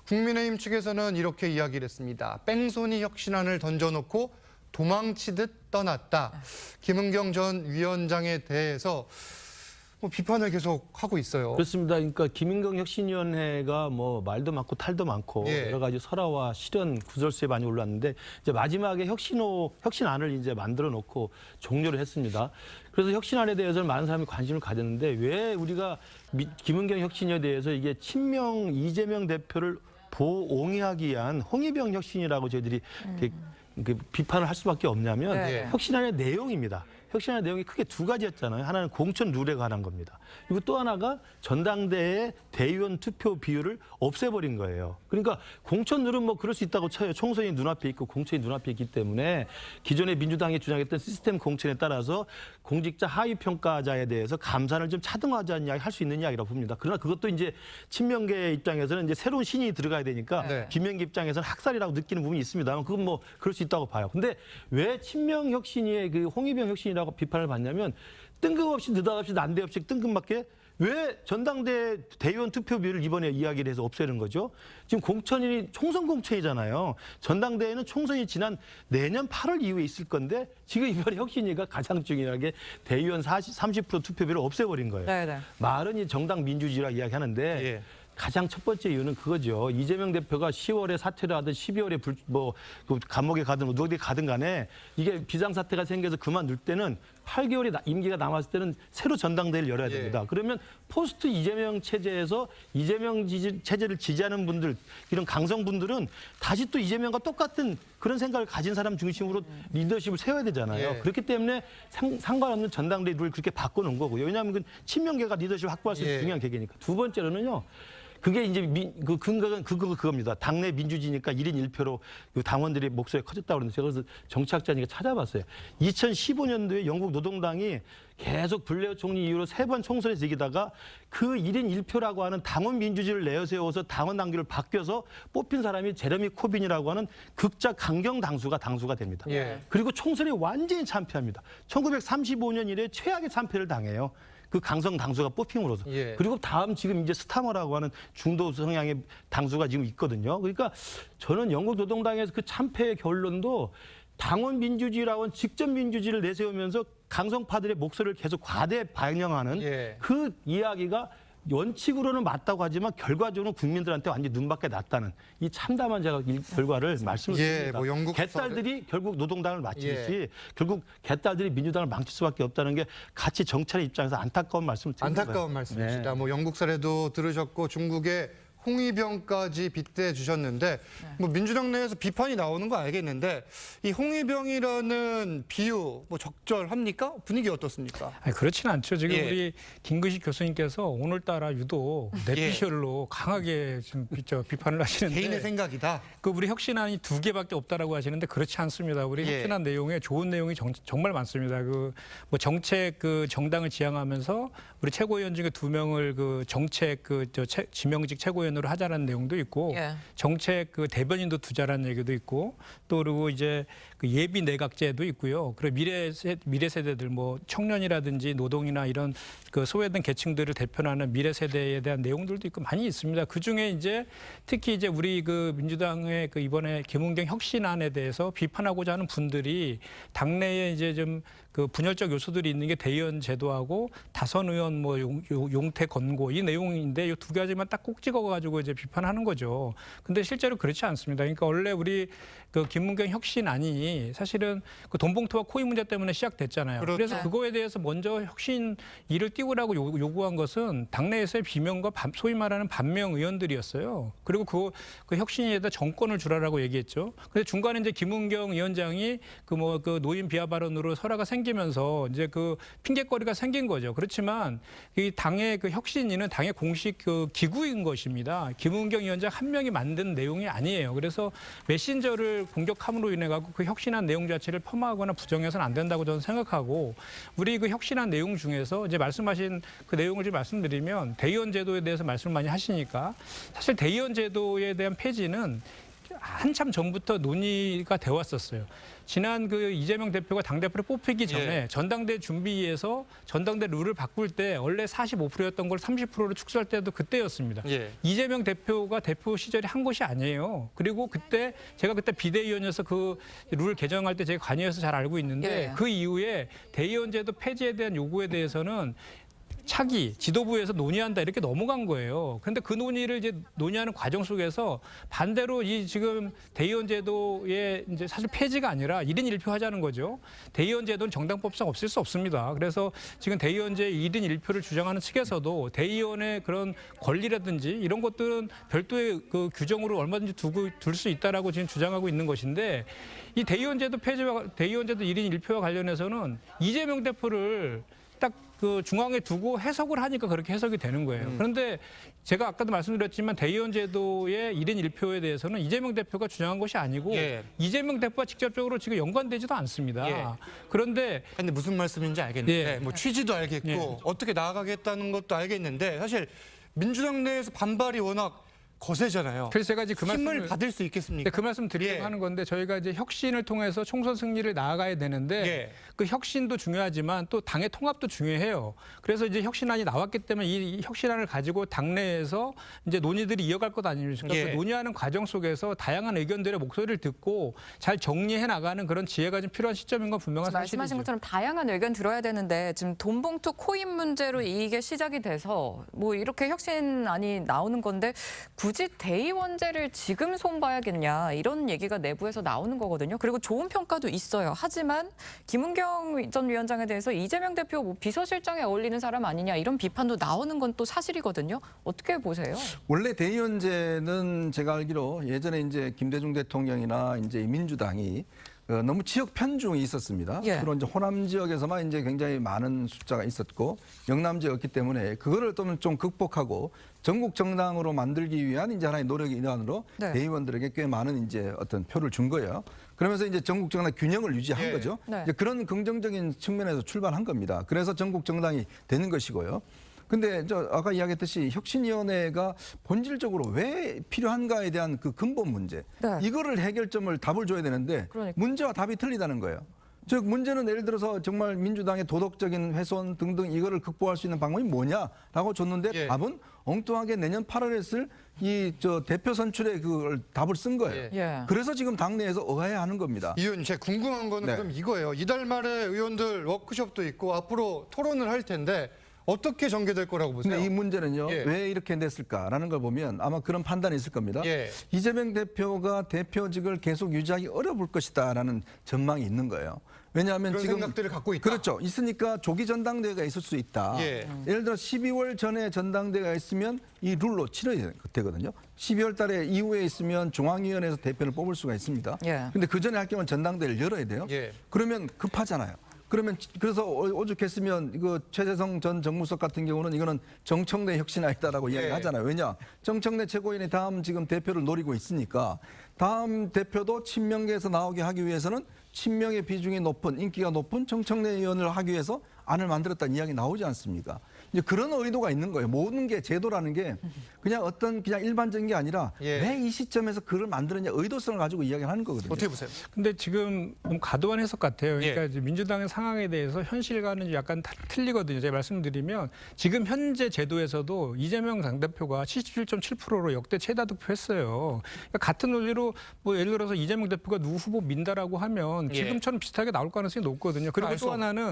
국민의힘 측에서는 이렇게 이야기를 했습니다. 뺑소니 혁신안을 던져놓고 도망치듯 떠났다. 김은경 전 위원장에 대해서 뭐 비판을 계속 하고 있어요. 그렇습니다. 그러니까 김인경 혁신위원회가 뭐 말도 많고 탈도 많고 여러 가지 설화와 실현 구설수에 많이 올랐는데 이제 마지막에 혁신안을 이제 만들어 놓고 종료를 했습니다. 그래서 혁신안에 대해서는 많은 사람이 관심을 가졌는데 왜 우리가 김은경 혁신위에 대해서 이게 친명 이재명 대표를 보옹해하기 위한 홍위병 혁신이라고 저희들이 비판을 할 수밖에 없냐면 혁신안의 내용입니다. 혁신안의 내용이 크게 두 가지였잖아요. 하나는 공천 룰에 관한 겁니다. 그리고 또 하나가 전당대회 대의원 투표 비율을 없애버린 거예요. 그러니까 공천 룰은 뭐 그럴 수 있다고 쳐요. 총선이 눈앞에 있고 공천이 눈앞에 있기 때문에 기존에 민주당이 주장했던 시스템 공천에 따라서 공직자 하위 평가자에 대해서 감산을 좀 차등하자는 이야기 할 수 있는 이야기라고 봅니다. 그러나 그것도 이제 친명계 입장에서는 이제 새로운 신이 들어가야 되니까 김명기 입장에서는 학살이라고 느끼는 부분이 있습니다만 그건 뭐 그럴 수 있다고 봐요. 근데 왜 친명 혁신위의 그 홍위병 혁신이라고 비판을 받냐면 뜬금없이 느닷없이 난데없이 뜬금맞게 왜 전당대 대의원 투표비율을 이번에 이야기를 해서 없애는 거죠? 지금 공천이 총선 공천이잖아요. 전당대회는 총선이 지난 내년 8월 이후에 있을 건데 지금 이번에 혁신위가 가장 중요하게 대의원 30% 투표비를 없애버린 거예요. 말은 이 정당 민주주의라 이야기하는데 가장 첫 번째 이유는 그거죠. 이재명 대표가 10월에 사퇴를 하든 12월에 감옥에 가든 어디 가든 간에 이게 비상사태가 생겨서 그만둘 때는 8개월이 임기가 남았을 때는 새로 전당대회를 열어야 됩니다. 그러면 포스트 이재명 체제에서 이재명 체제를 지지하는 분들, 이런 강성분들은 다시 또 이재명과 똑같은 그런 생각을 가진 사람 중심으로 리더십을 세워야 되잖아요. 그렇기 때문에 상관없는 전당대회 룰을 그렇게 바꿔놓은 거고요. 왜냐하면 그 친명계가 리더십을 확보할 수 있는 중요한 계기니까. 두 번째로는요. 그게 이제 그 근거는 그겁니다. 당내 민주주의니까 1인 1표로 그 당원들의 목소리가 커졌다고 그러는데 제가 그래서 정치학자니까 찾아봤어요. 2015년도에 영국 노동당이 계속 블레어 총리 이후로 3번 총선에서 이기다가 그 1인 1표라고 하는 당원 민주주의를 내세워서 당원 당규를 바뀌어서 뽑힌 사람이 제레미 코빈이라고 하는 극자 강경 당수가 됩니다. 그리고 총선에 완전히 참패합니다. 1935년 이래 최악의 참패를 당해요. 그 강성 당수가 뽑힘으로써. 그리고 다음 지금 이제 스타머라고 하는 중도 성향의 당수가 지금 있거든요. 그러니까 저는 영국 노동당에서 그 참패의 결론도 당원 민주주의라고 하는 직접 민주주의를 내세우면서 강성파들의 목소리를 계속 과대 반영하는 그 이야기가 원칙으로는 맞다고 하지만 결과적으로는 국민들한테 완전히 눈밖에 났다는 이 참담한 제가 결과를 말씀을 드립니다. 뭐 영국 개딸들이 결국 노동당을 마치듯이 결국 개딸들이 민주당을 망칠 수밖에 없다는 게 같이 정찰의 입장에서 안타까운 말씀을 드립니다. 안타까운 말씀이시다. 뭐 영국 사례도 들으셨고 중국의 홍위병까지 빗대 주셨는데 뭐 민주당 내에서 비판이 나오는 거 알겠는데 이 홍위병이라는 비유 뭐 적절합니까? 분위기 어떻습니까? 아니, 그렇지는 않죠. 지금 우리 김근식 교수님께서 오늘따라 유독 내피셜로 강하게 좀 비판을 하시는데 개인의 생각이다. 그 우리 혁신안이 2개밖에 없다라고 하시는데 그렇지 않습니다. 우리 혁신안 내용에 좋은 내용이 정말 많습니다. 그 뭐 정책 그 정당을 지향하면서 우리 최고위원 중에 2명을 그 정책 지명직 최고위원 기반으로 하자는 내용도 있고 예. 정책 그 대변인도 두자라는 얘기도 있고 또 그리고 이제 그 예비 내각제도 있고요. 그리고 미래 세대들 뭐 청년이라든지 노동이나 이런 그 소외된 계층들을 대표하는 미래 세대에 대한 내용들도 있고 많이 있습니다. 그 중에 이제 특히 이제 우리 그 민주당의 그 이번에 김은경 혁신안에 대해서 비판하고자 하는 분들이 당내에 이제 좀 그 분열적 요소들이 있는 게 대의원 제도하고 다선 의원 뭐 용태 권고 이 내용인데 이 두 가지만 딱 꼭 찍어가지고 이제 비판하는 거죠. 근데 실제로 그렇지 않습니다. 그러니까 원래 우리 그 김문경 혁신안이 사실은 그 돈봉투와 코인 문제 때문에 시작됐잖아요. 그렇죠. 그래서 그거에 대해서 먼저 혁신 일을 띄우라고 요구한 것은 당내에서의 비명과 소위 말하는 반명 의원들이었어요. 그리고 그 혁신에다 정권을 주라라고 얘기했죠. 근데 중간에 이제 김은경 위원장이 그 노인 비하 발언으로 설화가 생기면서 이제 그 핑계거리가 생긴 거죠. 그렇지만 이 당의 그 혁신위는 당의 공식 그 기구인 것입니다. 김은경 위원장 한 명이 만든 내용이 아니에요. 그래서 메신저를 공격함으로 인해 갖고 그 혁신한 내용 자체를 폄하하거나 부정해서는 안 된다고 저는 생각하고 우리 그 혁신한 내용 중에서 이제 말씀하신 그 내용을 좀 말씀드리면 대의원 제도에 대해서 말씀 많이 하시니까 사실 대의원 제도에 대한 폐지는 한참 전부터 논의가 되어 왔었어요. 지난 그 이재명 대표가 당대표를 뽑히기 전에 전당대 준비에서 전당대 룰을 바꿀 때 원래 45%였던 걸 30%로 축소할 때도 그때였습니다. 이재명 대표가 대표 시절에 한 것이 아니에요. 그리고 그때 제가 그때 비대위원이어서 그 룰 개정할 때 제가 관여해서 잘 알고 있는데 그 이후에 대의원제도 폐지에 대한 요구에 대해서는 차기 지도부에서 논의한다 이렇게 넘어간 거예요. 그런데 그 논의를 이제 논의하는 과정 속에서 반대로 이 지금 대의원 제도의 이제 사실 폐지가 아니라 1인 1표 하자는 거죠. 대의원 제도는 정당법상 없을 수 없습니다. 그래서 지금 대의원제 1인 1표를 주장하는 측에서도 대의원의 그런 권리라든지 이런 것들은 별도의 그 규정으로 얼마든지 둘 수 있다라고 지금 주장하고 있는 것인데 이 대의원 제도 폐지와 대의원 제도 1인 1표와 관련해서는 이재명 대표를 딱 그 중앙에 두고 해석을 하니까 그렇게 해석이 되는 거예요. 그런데 제가 아까도 말씀드렸지만 대의원 제도의 1인 1표에 대해서는 이재명 대표가 주장한 것이 아니고 이재명 대표와 직접적으로 지금 연관되지도 않습니다. 그런데 무슨 말씀인지 알겠는데 뭐 취지도 알겠고 어떻게 나아가겠다는 것도 알겠는데 사실 민주당 내에서 반발이 워낙 거세잖아요. 그래서 제가 이제 그 힘을 받을 수 있겠습니까? 그 말씀 드리려고 하는 건데 저희가 이제 혁신을 통해서 총선 승리를 나아가야 되는데 그 혁신도 중요하지만 또 당의 통합도 중요해요. 그래서 이제 혁신안이 나왔기 때문에 이 혁신안을 가지고 당내에서 이제 논의들이 이어갈 것 아닙니까? 그 논의하는 과정 속에서 다양한 의견들의 목소리를 듣고 잘 정리해 나가는 그런 지혜가 좀 필요한 시점인 건 분명한 사실이죠. 말씀하신 것처럼 다양한 의견 들어야 되는데 지금 돈봉투 코인 문제로 이게 시작이 돼서 뭐 이렇게 혁신안이 나오는 건데 굳이 대의원제를 지금 손봐야겠냐 이런 얘기가 내부에서 나오는 거거든요. 그리고 좋은 평가도 있어요. 하지만 김은경 전 위원장에 대해서 이재명 대표 뭐 비서실장에 어울리는 사람 아니냐 이런 비판도 나오는 건 또 사실이거든요. 어떻게 보세요? 원래 대의원제는 제가 알기로 예전에 이제 김대중 대통령이나 이제 민주당이 너무 지역 편중이 있었습니다. 주로 이제 호남 지역에서만 이제 굉장히 많은 숫자가 있었고 영남 지역이었기 때문에 그거를 좀 극복하고 전국 정당으로 만들기 위한 이제 하나의 노력의 일환으로 대의원들에게 꽤 많은 이제 어떤 표를 준 거예요. 그러면서 이제 전국 정당 균형을 유지한 거죠. 이제 그런 긍정적인 측면에서 출발한 겁니다. 그래서 전국 정당이 되는 것이고요. 근데 아까 이야기했듯이 혁신위원회가 본질적으로 왜 필요한가에 대한 그 근본 문제 이거를 해결점을 답을 줘야 되는데 문제와 답이 틀리다는 거예요. 즉 문제는 예를 들어서 정말 민주당의 도덕적인 훼손 등등 이거를 극복할 수 있는 방법이 뭐냐라고 줬는데 답은 엉뚱하게 내년 8월에 쓸 이 대표 선출의 그 답을 쓴 거예요. 그래서 지금 당내에서 의아해하는 겁니다. 이건 제가 궁금한 거는 그럼 이거예요. 이달 말에 의원들 워크숍도 있고 앞으로 토론을 할 텐데 어떻게 전개될 거라고 보세요? 근데 이 문제는요. 왜 이렇게 됐을까라는 걸 보면 아마 그런 판단이 있을 겁니다. 이재명 대표가 대표직을 계속 유지하기 어려울 것이다라는 전망이 있는 거예요. 왜냐하면 그런 지금 생각들을 갖고 있다. 그렇죠. 있으니까 조기 전당대회가 있을 수 있다. 예를 들어 12월 전에 전당대회가 있으면 이 룰로 치러야 되거든요. 12월 달에 이후에 있으면 중앙위원회에서 대표를 뽑을 수가 있습니다. 그런데 그 전에 할 경우는 전당대회를 열어야 돼요. 그러면 급하잖아요. 그래서 오죽했으면 이거 최재성 전 정무수석 같은 경우는 이거는 정청래 혁신안이다라고 이야기하잖아요. 왜냐? 정청래 최고위원이 다음 지금 대표를 노리고 있으니까 다음 대표도 친명계에서 나오게 하기 위해서는 친명의 비중이 높은 인기가 높은 정청래 의원을 하기 위해서 안을 만들었다는 이야기 나오지 않습니까? 이제 그런 의도가 있는 거예요. 모든 게 제도라는 게 그냥 그냥 일반적인 게 아니라 왜 이 시점에서 그걸 만드느냐 의도성을 가지고 이야기를 하는 거거든요. 어떻게 보세요? 근데 지금 너무 과도한 해석 같아요. 그러니까 이제 민주당의 상황에 대해서 현실과는 약간 틀리거든요. 제가 말씀드리면 지금 현재 제도에서도 이재명 당대표가 77.7%로 역대 최다 득표했어요. 그러니까 같은 논리로 뭐 예를 들어서 이재명 대표가 누구 후보 민다라고 하면 지금처럼 비슷하게 나올 가능성이 높거든요. 그리고 또 하나는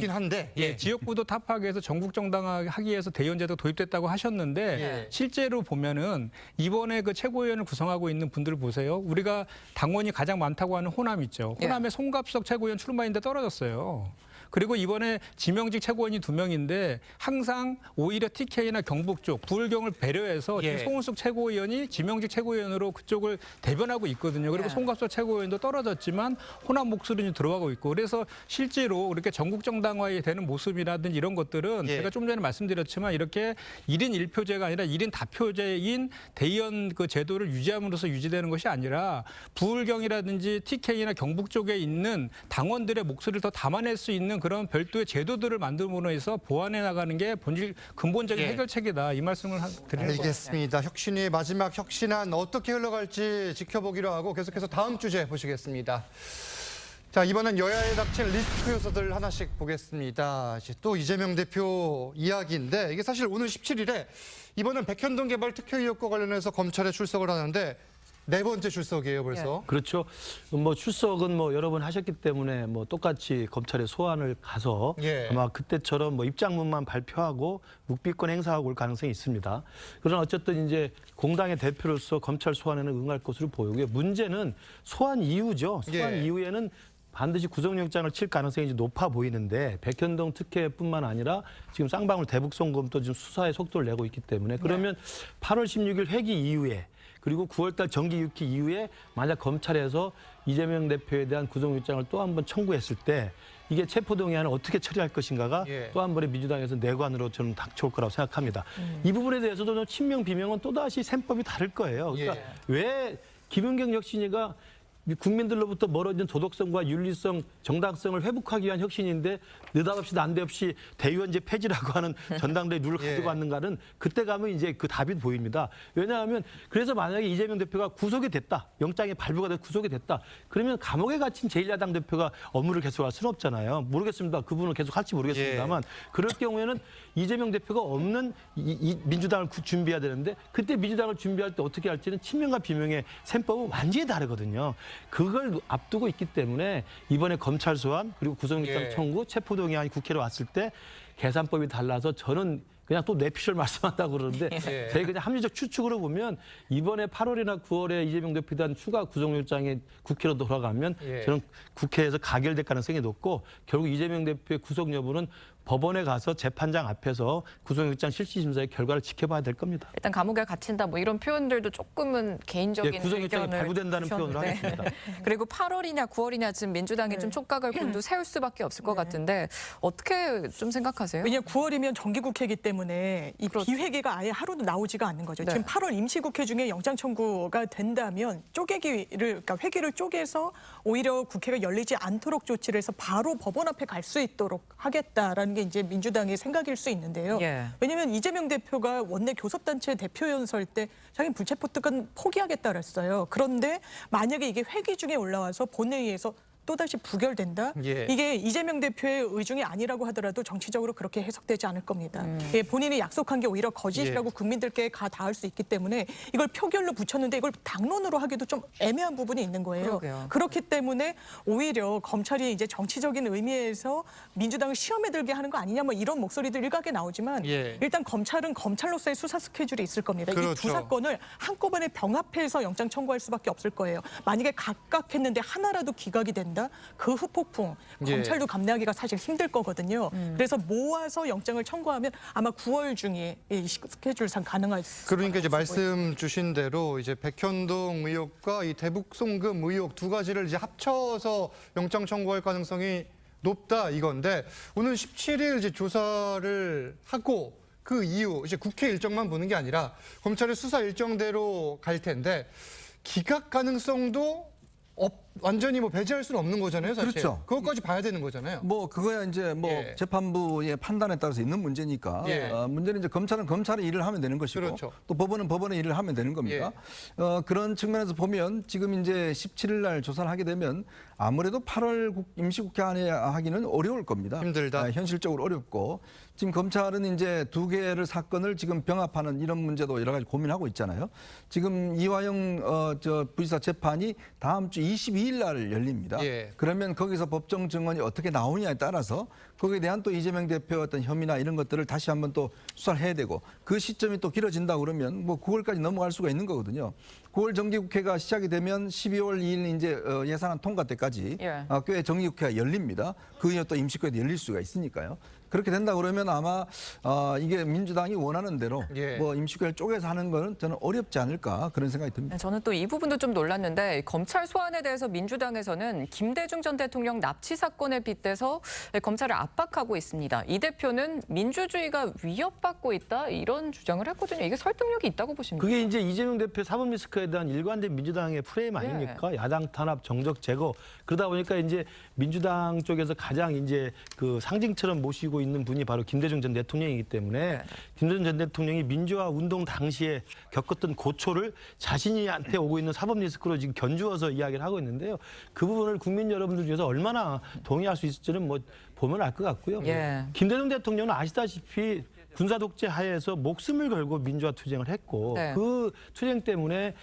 지역구도 타파하기위해서 전국 정당화하기 위해서 대의원제도 도입됐다고 하셨는데 실제로 보면은 이번에 그 최고위원을 구성하고 있는 분들을 보세요. 우리가 당원이 가장 많다고 하는 호남 있죠. 호남의 송갑석 최고위원 출마인데 떨어졌어요. 그리고 이번에 지명직 최고위원이 2명인데 항상 오히려 TK나 경북 쪽 부울경을 배려해서 지금 송은숙 최고위원이 지명직 최고위원으로 그쪽을 대변하고 있거든요. 그리고 송갑석 최고위원도 떨어졌지만 호남 목소리는 들어가고 있고 그래서 실제로 이렇게 전국 정당화에 되는 모습이라든지 이런 것들은 제가 좀 전에 말씀드렸지만 이렇게 1인 1표제가 아니라 1인 다표제인 대의원 그 제도를 유지함으로써 유지되는 것이 아니라 부울경이라든지 TK나 경북 쪽에 있는 당원들의 목소리를 더 담아낼 수 있는 그런 별도의 제도들을 만들므로 해서 보완해 나가는 게 근본적인 해결책이다. 이 말씀을 드리는 거죠. 알겠습니다. 혁신위의 마지막 혁신안 어떻게 흘러갈지 지켜보기로 하고 계속해서 다음 주제 보시겠습니다. 자, 이번엔 여야에 닥친 리스크 요소들 하나씩 보겠습니다. 또 이재명 대표 이야기인데 이게 사실 오늘 17일에 이번엔 백현동 개발 특혜 의혹과 관련해서 검찰에 출석을 하는데 4번째 출석이에요, 벌써. 그렇죠. 뭐 출석은 뭐 여러 번 하셨기 때문에 뭐 똑같이 검찰에 소환을 가서 아마 그때처럼 뭐 입장문만 발표하고 묵비권 행사하고 올 가능성이 있습니다. 그러나 어쨌든 이제 공당의 대표로서 검찰 소환에는 응할 것으로 보이고요. 문제는 소환 이후죠. 소환 이후에는 반드시 구속영장을 칠 가능성이 높아 보이는데 백현동 특혜뿐만 아니라 지금 쌍방울 대북송금도 지금 수사에 속도를 내고 있기 때문에 그러면 8월 16일 회기 이후에 그리고 9월달 정기 6기 이후에 만약 검찰에서 이재명 대표에 대한 구속영장을 또 한 번 청구했을 때 이게 체포동의안을 어떻게 처리할 것인가가 또 한 번의 민주당에서 내관으로 저는 닥쳐올 거라고 생각합니다. 이 부분에 대해서도 친명 비명은 또다시 셈법이 다를 거예요. 그러니까 왜 김은경 혁신위가 국민들로부터 멀어진 도덕성과 윤리성, 정당성을 회복하기 위한 혁신인데 느닷없이 난데없이 대의원제 폐지라고 하는 전당대 룰을 가지고 왔는가는 그때 가면 이제 그 답이 보입니다. 왜냐하면 그래서 만약에 이재명 대표가 구속이 됐다. 영장이 발부가 돼서 구속이 됐다. 그러면 감옥에 갇힌 제1야당 대표가 업무를 계속할 수는 없잖아요. 모르겠습니다. 그분은 계속 할지 모르겠습니다만 그럴 경우에는 이재명 대표가 없는 이 민주당을 준비해야 되는데 그때 민주당을 준비할 때 어떻게 할지는 친명과 비명의 셈법은 완전히 다르거든요. 그걸 앞두고 있기 때문에 이번에 검찰 소환 그리고 구속영장 청구 체포동의안이 국회로 왔을 때 계산법이 달라서 저는 그냥 또 뇌피셜 말씀한다고 그러는데 저희 그냥 합리적 추측으로 보면 이번에 8월이나 9월에 이재명 대표에 대한 추가 구속영장이 국회로 돌아가면 저는 국회에서 가결될 가능성이 높고 결국 이재명 대표의 구속 여부는 법원에 가서 재판장 앞에서 구속영장 실시심사의 결과를 지켜봐야 될 겁니다. 일단 감옥에 갇힌다 뭐 이런 표현들도 조금은 개인적인 구속영장이 발부된다는 표현을 하겠습니다. 그리고 8월이냐 9월이냐 지금 민주당이 좀 촉각을 곤두 세울 수밖에 없을 것 같은데 어떻게 좀 생각하세요? 왜냐하면 9월이면 정기국회이기 때문에 이 비회계가 아예 하루도 나오지가 않는 거죠. 지금 8월 임시국회 중에 영장 청구가 된다면 그러니까 회기를 쪼개서 오히려 국회가 열리지 않도록 조치를 해서 바로 법원 앞에 갈 수 있도록 하겠다라는 게 이제 민주당의 생각일 수 있는데요. 왜냐하면 이재명 대표가 원내 교섭단체 대표연 설 때 자기는 불체포 특권 포기하겠다 그랬어요. 그런데 만약에 이게 회기 중에 올라와서 본회의에서 또다시 부결된다? 이게 이재명 대표의 의중이 아니라고 하더라도 정치적으로 그렇게 해석되지 않을 겁니다. 본인이 약속한 게 오히려 거짓이라고 국민들께 가 닿을 수 있기 때문에 이걸 표결로 붙였는데 이걸 당론으로 하기도 좀 애매한 부분이 있는 거예요. 그렇기 때문에 오히려 검찰이 이제 정치적인 의미에서 민주당을 시험에 들게 하는 거 아니냐 뭐 이런 목소리들 일각에 나오지만 일단 검찰은 검찰로서의 수사 스케줄이 있을 겁니다. 이 두 사건을 한꺼번에 병합해서 영장 청구할 수밖에 없을 거예요. 만약에 각각 했는데 하나라도 기각이 된다? 그 후폭풍 검찰도 감내하기가 사실 힘들 거거든요. 그래서 모아서 영장을 청구하면 아마 9월 중에 이 스케줄상 가능할 수 그러니까 이제 말씀 주신 대로 이제 백현동 의혹과 이 대북송금 의혹 두 가지를 이제 합쳐서 영장 청구할 가능성이 높다 이건데 오늘 17일 이제 조사를 하고 그 이후 이제 국회 일정만 보는 게 아니라 검찰의 수사 일정대로 갈 텐데 기각 가능성도 완전히 뭐 배제할 수는 없는 거잖아요, 사실. 그렇죠. 그것까지 봐야 되는 거잖아요. 뭐 그거야 이제 뭐 예. 재판부의 판단에 따라서 있는 문제니까 예. 문제는 이제 검찰은 검찰의 일을 하면 되는 것이고 그렇죠. 또 법원은 법원의 일을 하면 되는 겁니다. 그런 측면에서 보면 지금 이제 17일 날 조사를 하게 되면 아무래도 8월 임시국회 안에 하기는 어려울 겁니다. 힘들다. 현실적으로 어렵고 지금 검찰은 이제 두 개를 사건을 지금 병합하는 이런 문제도 여러 가지 고민하고 있잖아요. 지금 이화영 부지사 재판이 다음 주 22일 날 열립니다. 예. 그러면 거기서 법정 증언이 어떻게 나오냐에 따라서 거기에 대한 또 이재명 대표의 어떤 혐의나 이런 것들을 다시 한번 또 수사를 해야 되고 그 시점이 또 길어진다 그러면 뭐 9월까지 넘어갈 수가 있는 거거든요. 9월 정기국회가 시작이 되면 12월 2일 이제 예산안 통과 때까지 꽤 정기국회가 열립니다. 그 이후 또 임시국회도 열릴 수가 있으니까요. 그렇게 된다 그러면 아마 이게 민주당이 원하는 대로 뭐 임시국회를 쪼개서 하는 건 저는 어렵지 않을까 그런 생각이 듭니다. 저는 또 이 부분도 좀 놀랐는데 검찰 소환에 대해서 민주당에서는 김대중 전 대통령 납치 사건에 빗대서 검찰을 압박하고 있습니다. 이 대표는 민주주의가 위협받고 있다 이런 주장을 했거든요. 이게 설득력이 있다고 보십니까? 그게 이제 이재명 대표 사법 리스크에 대한 일관된 민주당의 프레임 아닙니까? 야당 탄압, 정적 제거. 그러다 보니까 이제 민주당 쪽에서 가장 이제 그 상징처럼 모시고 있는 분이 바로 김대중 전 대통령이기 때문에 김대중 전 대통령이 민주화 운동 당시에 겪었던 고초를 자신이한테 오고 있는 사법 리스크로 지금 견주어서 이야기를 하고 있는데요. 그 부분을 국민 여러분들 중에서 얼마나 동의할 수 있을지는 뭐 보면 알 것 같고요. 김대중 대통령은 아시다시피 군사 독재 하에서 목숨을 걸고 민주화 투쟁을 했고 그 투쟁 때문에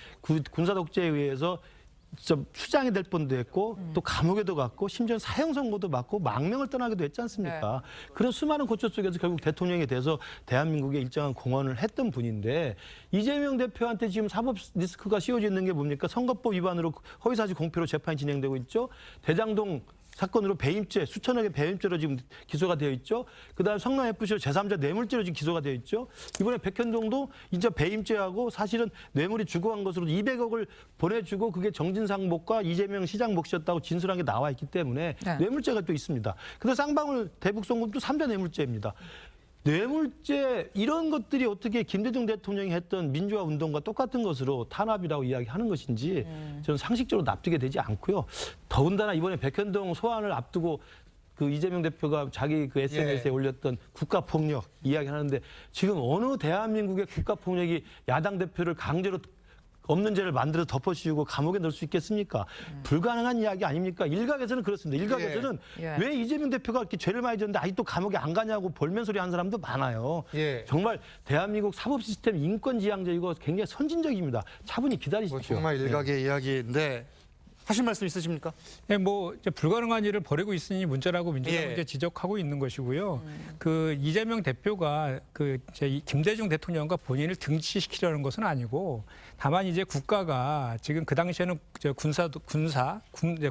군사 독재에 의해서 수장이 될 뻔도 했고 또 감옥에도 갔고 심지어 사형 선고도 받고 망명을 떠나기도 했지 않습니까? 그런 수많은 고초 속에서 결국 대통령이 돼서 대한민국에 일정한 공헌을 했던 분인데 이재명 대표한테 지금 사법 리스크가 씌워져 있는 게 뭡니까? 선거법 위반으로 허위사실 공표로 재판이 진행되고 있죠. 대장동 사건으로 배임죄, 수천억의 배임죄로 지금 기소가 되어 있죠. 그다음 성남 FC로 제3자 뇌물죄로 지금 기소가 되어 있죠. 이번에 백현동도 이제 배임죄하고 사실은 뇌물이 주고 간 것으로 200억을 보내주고 그게 정진상 몫과 이재명 시장 몫이었다고 진술한 게 나와 있기 때문에 뇌물죄가 또 있습니다. 그래서 쌍방울 대북송금도 3자 뇌물죄입니다. 뇌물죄 이런 것들이 어떻게 김대중 대통령이 했던 민주화 운동과 똑같은 것으로 탄압이라고 이야기하는 것인지 저는 상식적으로 납득이 되지 않고요. 더군다나 이번에 백현동 소환을 앞두고 그 이재명 대표가 자기 그 SNS에 올렸던 국가폭력 이야기하는데 지금 어느 대한민국의 국가폭력이 야당 대표를 강제로 없는 죄를 만들어 덮어씌우고 감옥에 넣을 수 있겠습니까? 불가능한 이야기 아닙니까? 일각에서는 그렇습니다. 일각에서는 왜 이재명 대표가 이렇게 죄를 많이 졌는데 아직도 감옥에 안 가냐고 볼멘 소리 하는 사람도 많아요. 정말 대한민국 사법 시스템 인권지향적이고 굉장히 선진적입니다. 차분히 기다리십시오. 정말 일각의 이야기인데 하실 말씀 있으십니까? 네, 뭐 이제 불가능한 일을 벌이고 있으니 문제라고 민주당은 이제 지적하고 있는 것이고요. 그 이재명 대표가 그 김대중 대통령과 본인을 등치시키려는 것은 아니고 다만 이제 국가가 지금 그 당시에는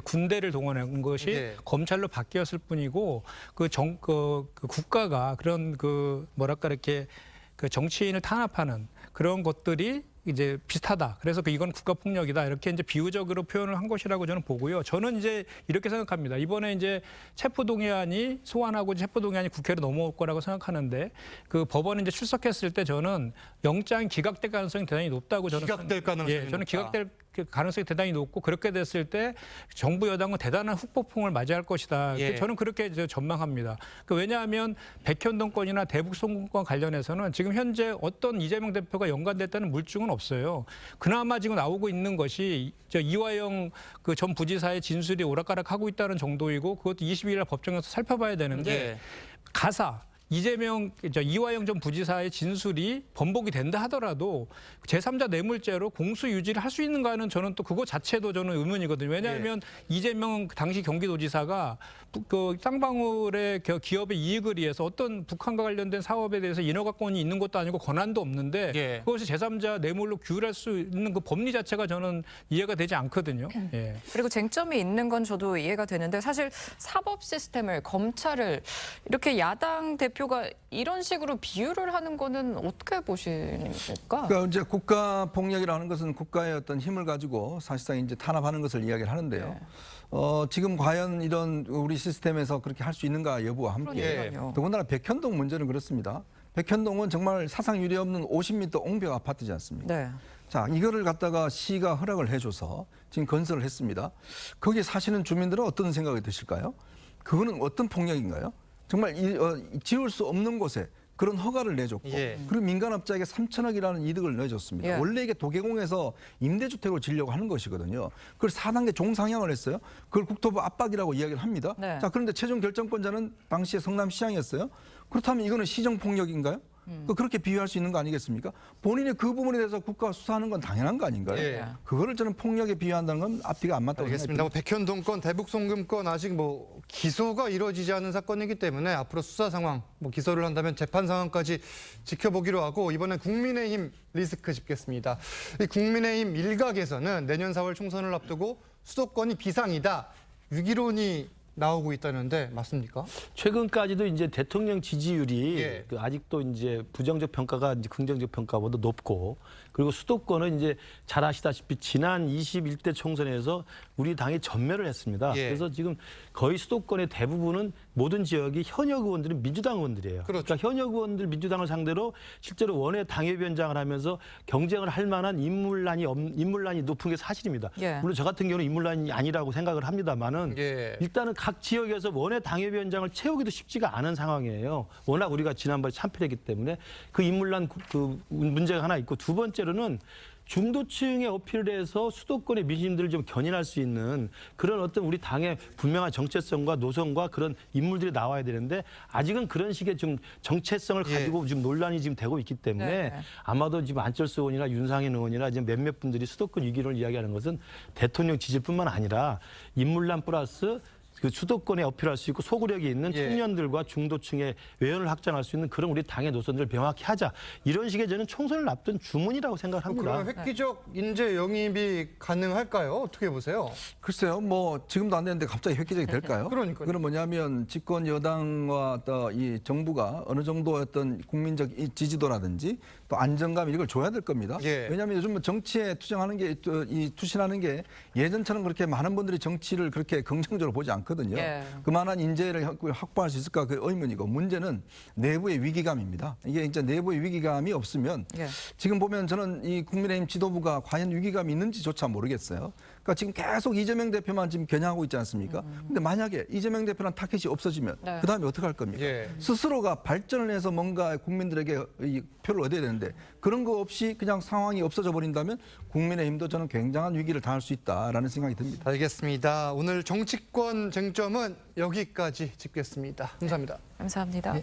군대를 동원한 것이 검찰로 바뀌었을 뿐이고 그 국가가 그런 그 뭐랄까 이렇게 그 정치인을 탄압하는 그런 것들이 이제 비슷하다. 그래서 이건 국가폭력이다. 이렇게 이제 비유적으로 표현을 한 것이라고 저는 보고요. 저는 이제 이렇게 생각합니다. 이번에 이제 체포동의안이 소환하고 체포동의안이 국회로 넘어올 거라고 생각하는데 그 법원에 이제 출석했을 때 저는 영장 기각될 가능성이 대단히 높다고 저는 기각될 가능성이 저는 기각될 가능성이 대단히 높고 그렇게 됐을 때 정부 여당은 대단한 후폭풍을 맞이할 것이다. 저는 그렇게 이제 전망합니다. 왜냐하면 백현동 건이나 대북송금권 관련해서는 지금 현재 어떤 이재명 대표가 연관됐다는 물증은 없어요. 그나마 지금 나오고 있는 것이 이화영 그 전 부지사의 진술이 오락가락하고 있다는 정도이고 그것도 22일 법정에서 살펴봐야 되는데 이화영 전 부지사의 진술이 번복이 된다 하더라도 제3자 뇌물죄로 공수 유지를 할 수 있는가는 저는 또 그거 자체도 저는 의문이거든요. 왜냐하면 이재명 당시 경기도지사가 그 쌍방울의 기업의 이익을 위해서 어떤 북한과 관련된 사업에 대해서 인허가권이 있는 것도 아니고 권한도 없는데 그것이 제3자 뇌물로 규율할 수 있는 그 법리 자체가 저는 이해가 되지 않거든요. 그리고 쟁점이 있는 건 저도 이해가 되는데 사실 사법 시스템을 검찰을 이렇게 야당 대표가 이런 식으로 비유를 하는 거는 어떻게 보십니까? 그러니까 이제 국가 폭력이라는 것은 국가의 어떤 힘을 가지고 사실상 이제 탄압하는 것을 이야기를 하는데요. 지금 과연 이런 우리 시스템에서 그렇게 할 수 있는가 여부와 함께 더군다나 백현동 문제는 그렇습니다. 백현동은 정말 사상 유례 없는 50m 옹벽 아파트지 않습니까? 자, 이거를 갖다가 시가 허락을 해줘서 지금 건설을 했습니다. 거기에 사시는 주민들은 어떤 생각이 드실까요? 그거는 어떤 폭력인가요? 정말 지을 수 없는 곳에 그런 허가를 내줬고 그리고 민간업자에게 3천억이라는 이득을 내줬습니다. 원래 이게 도계공에서 임대주택으로 지으려고 하는 것이거든요. 그걸 4단계 종상향을 했어요. 그걸 국토부 압박이라고 이야기를 합니다. 자, 그런데 최종 결정권자는 당시에 성남시장이었어요. 그렇다면 이거는 시정폭력인가요? 그렇게 비유할 수 있는 거 아니겠습니까? 본인이 그 부분에 대해서 국가가 수사하는 건 당연한 거 아닌가요? 그거를 저는 폭력에 비유한다는 건 앞뒤가 안 맞다고 알겠습니다. 생각합니다. 백현동 건, 대북송금 건 아직 기소가 이루어지지 않은 사건이기 때문에 앞으로 수사 상황, 기소를 한다면 재판 상황까지 지켜보기로 하고 이번엔 국민의힘 리스크 짚겠습니다. 이 국민의힘 일각에서는 내년 4월 총선을 앞두고 수도권이 비상이다, 위기론이 나오고 있다는데 맞습니까? 최근까지도 이제 대통령 지지율이 아직도 이제 부정적 평가가 이제 긍정적 평가보다 높고, 그리고 수도권은 이제 잘 아시다시피 지난 21대 총선에서 우리 당이 전멸을 했습니다. 그래서 지금 거의 수도권의 대부분은 모든 지역이 현역 의원들은 민주당 의원들이에요. 그러니까 현역 의원들 민주당을 상대로 실제로 원외 당협위원장을 하면서 경쟁을 할 만한 인물난이 높은 게 사실입니다. 물론 저 같은 경우는 인물난이 아니라고 생각을 합니다만은 일단은 각 지역에서 원외 당협위원장을 채우기도 쉽지가 않은 상황이에요. 워낙 우리가 지난번에 참패했기 때문에 그 인물난 그 문제가 하나 있고, 두 번째로는 중도층에 어필을 해서 수도권의 민심들을 좀 견인할 수 있는 그런 어떤 우리 당의 분명한 정체성과 노선과 그런 인물들이 나와야 되는데 아직은 그런 식의 좀 정체성을 가지고 지금 논란이 지금 되고 있기 때문에 아마도 지금 안철수 의원이나 윤상현 의원이나 지금 몇몇 분들이 수도권 위기를 이야기하는 것은 대통령 지지뿐만 아니라 인물난 플러스 그 수도권에 어필할 수 있고 소구력이 있는 청년들과 중도층의 외연을 확장할 수 있는 그런 우리 당의 노선들을 명확히 하자. 이런 식의 저는 총선을 앞둔 주문이라고 생각합니다. 그럼 획기적 인재 영입이 가능할까요? 어떻게 보세요? 글쎄요, 지금도 안 되는데 갑자기 획기적이 될까요? 그러니까요. 그건 뭐냐면 집권 여당과 또 이 정부가 어느 정도 어떤 국민적 지지도라든지 또 안정감 이걸 줘야 될 겁니다. 왜냐하면 요즘 정치에 투쟁하는 게 투신하는 게 예전처럼 그렇게 많은 분들이 정치를 그렇게 긍정적으로 보지 않거든요. 그만한 인재를 확보할 수 있을까 그 의문이고, 문제는 내부의 위기감입니다. 이게 이제 내부의 위기감이 없으면 지금 보면 저는 이 국민의힘 지도부가 과연 위기감이 있는지조차 모르겠어요. 그러니까 지금 계속 이재명 대표만 지금 겨냥하고 있지 않습니까? 근데 만약에 이재명 대표랑 타켓이 없어지면 그다음에 어떻게 할 겁니까? 스스로가 발전을 해서 뭔가 국민들에게 이 표를 얻어야 되는데 그런 거 없이 그냥 상황이 없어져 버린다면 국민의힘도 저는 굉장한 위기를 당할 수 있다라는 생각이 듭니다. 알겠습니다. 오늘 정치권 쟁점은 여기까지 짚겠습니다. 감사합니다. 감사합니다.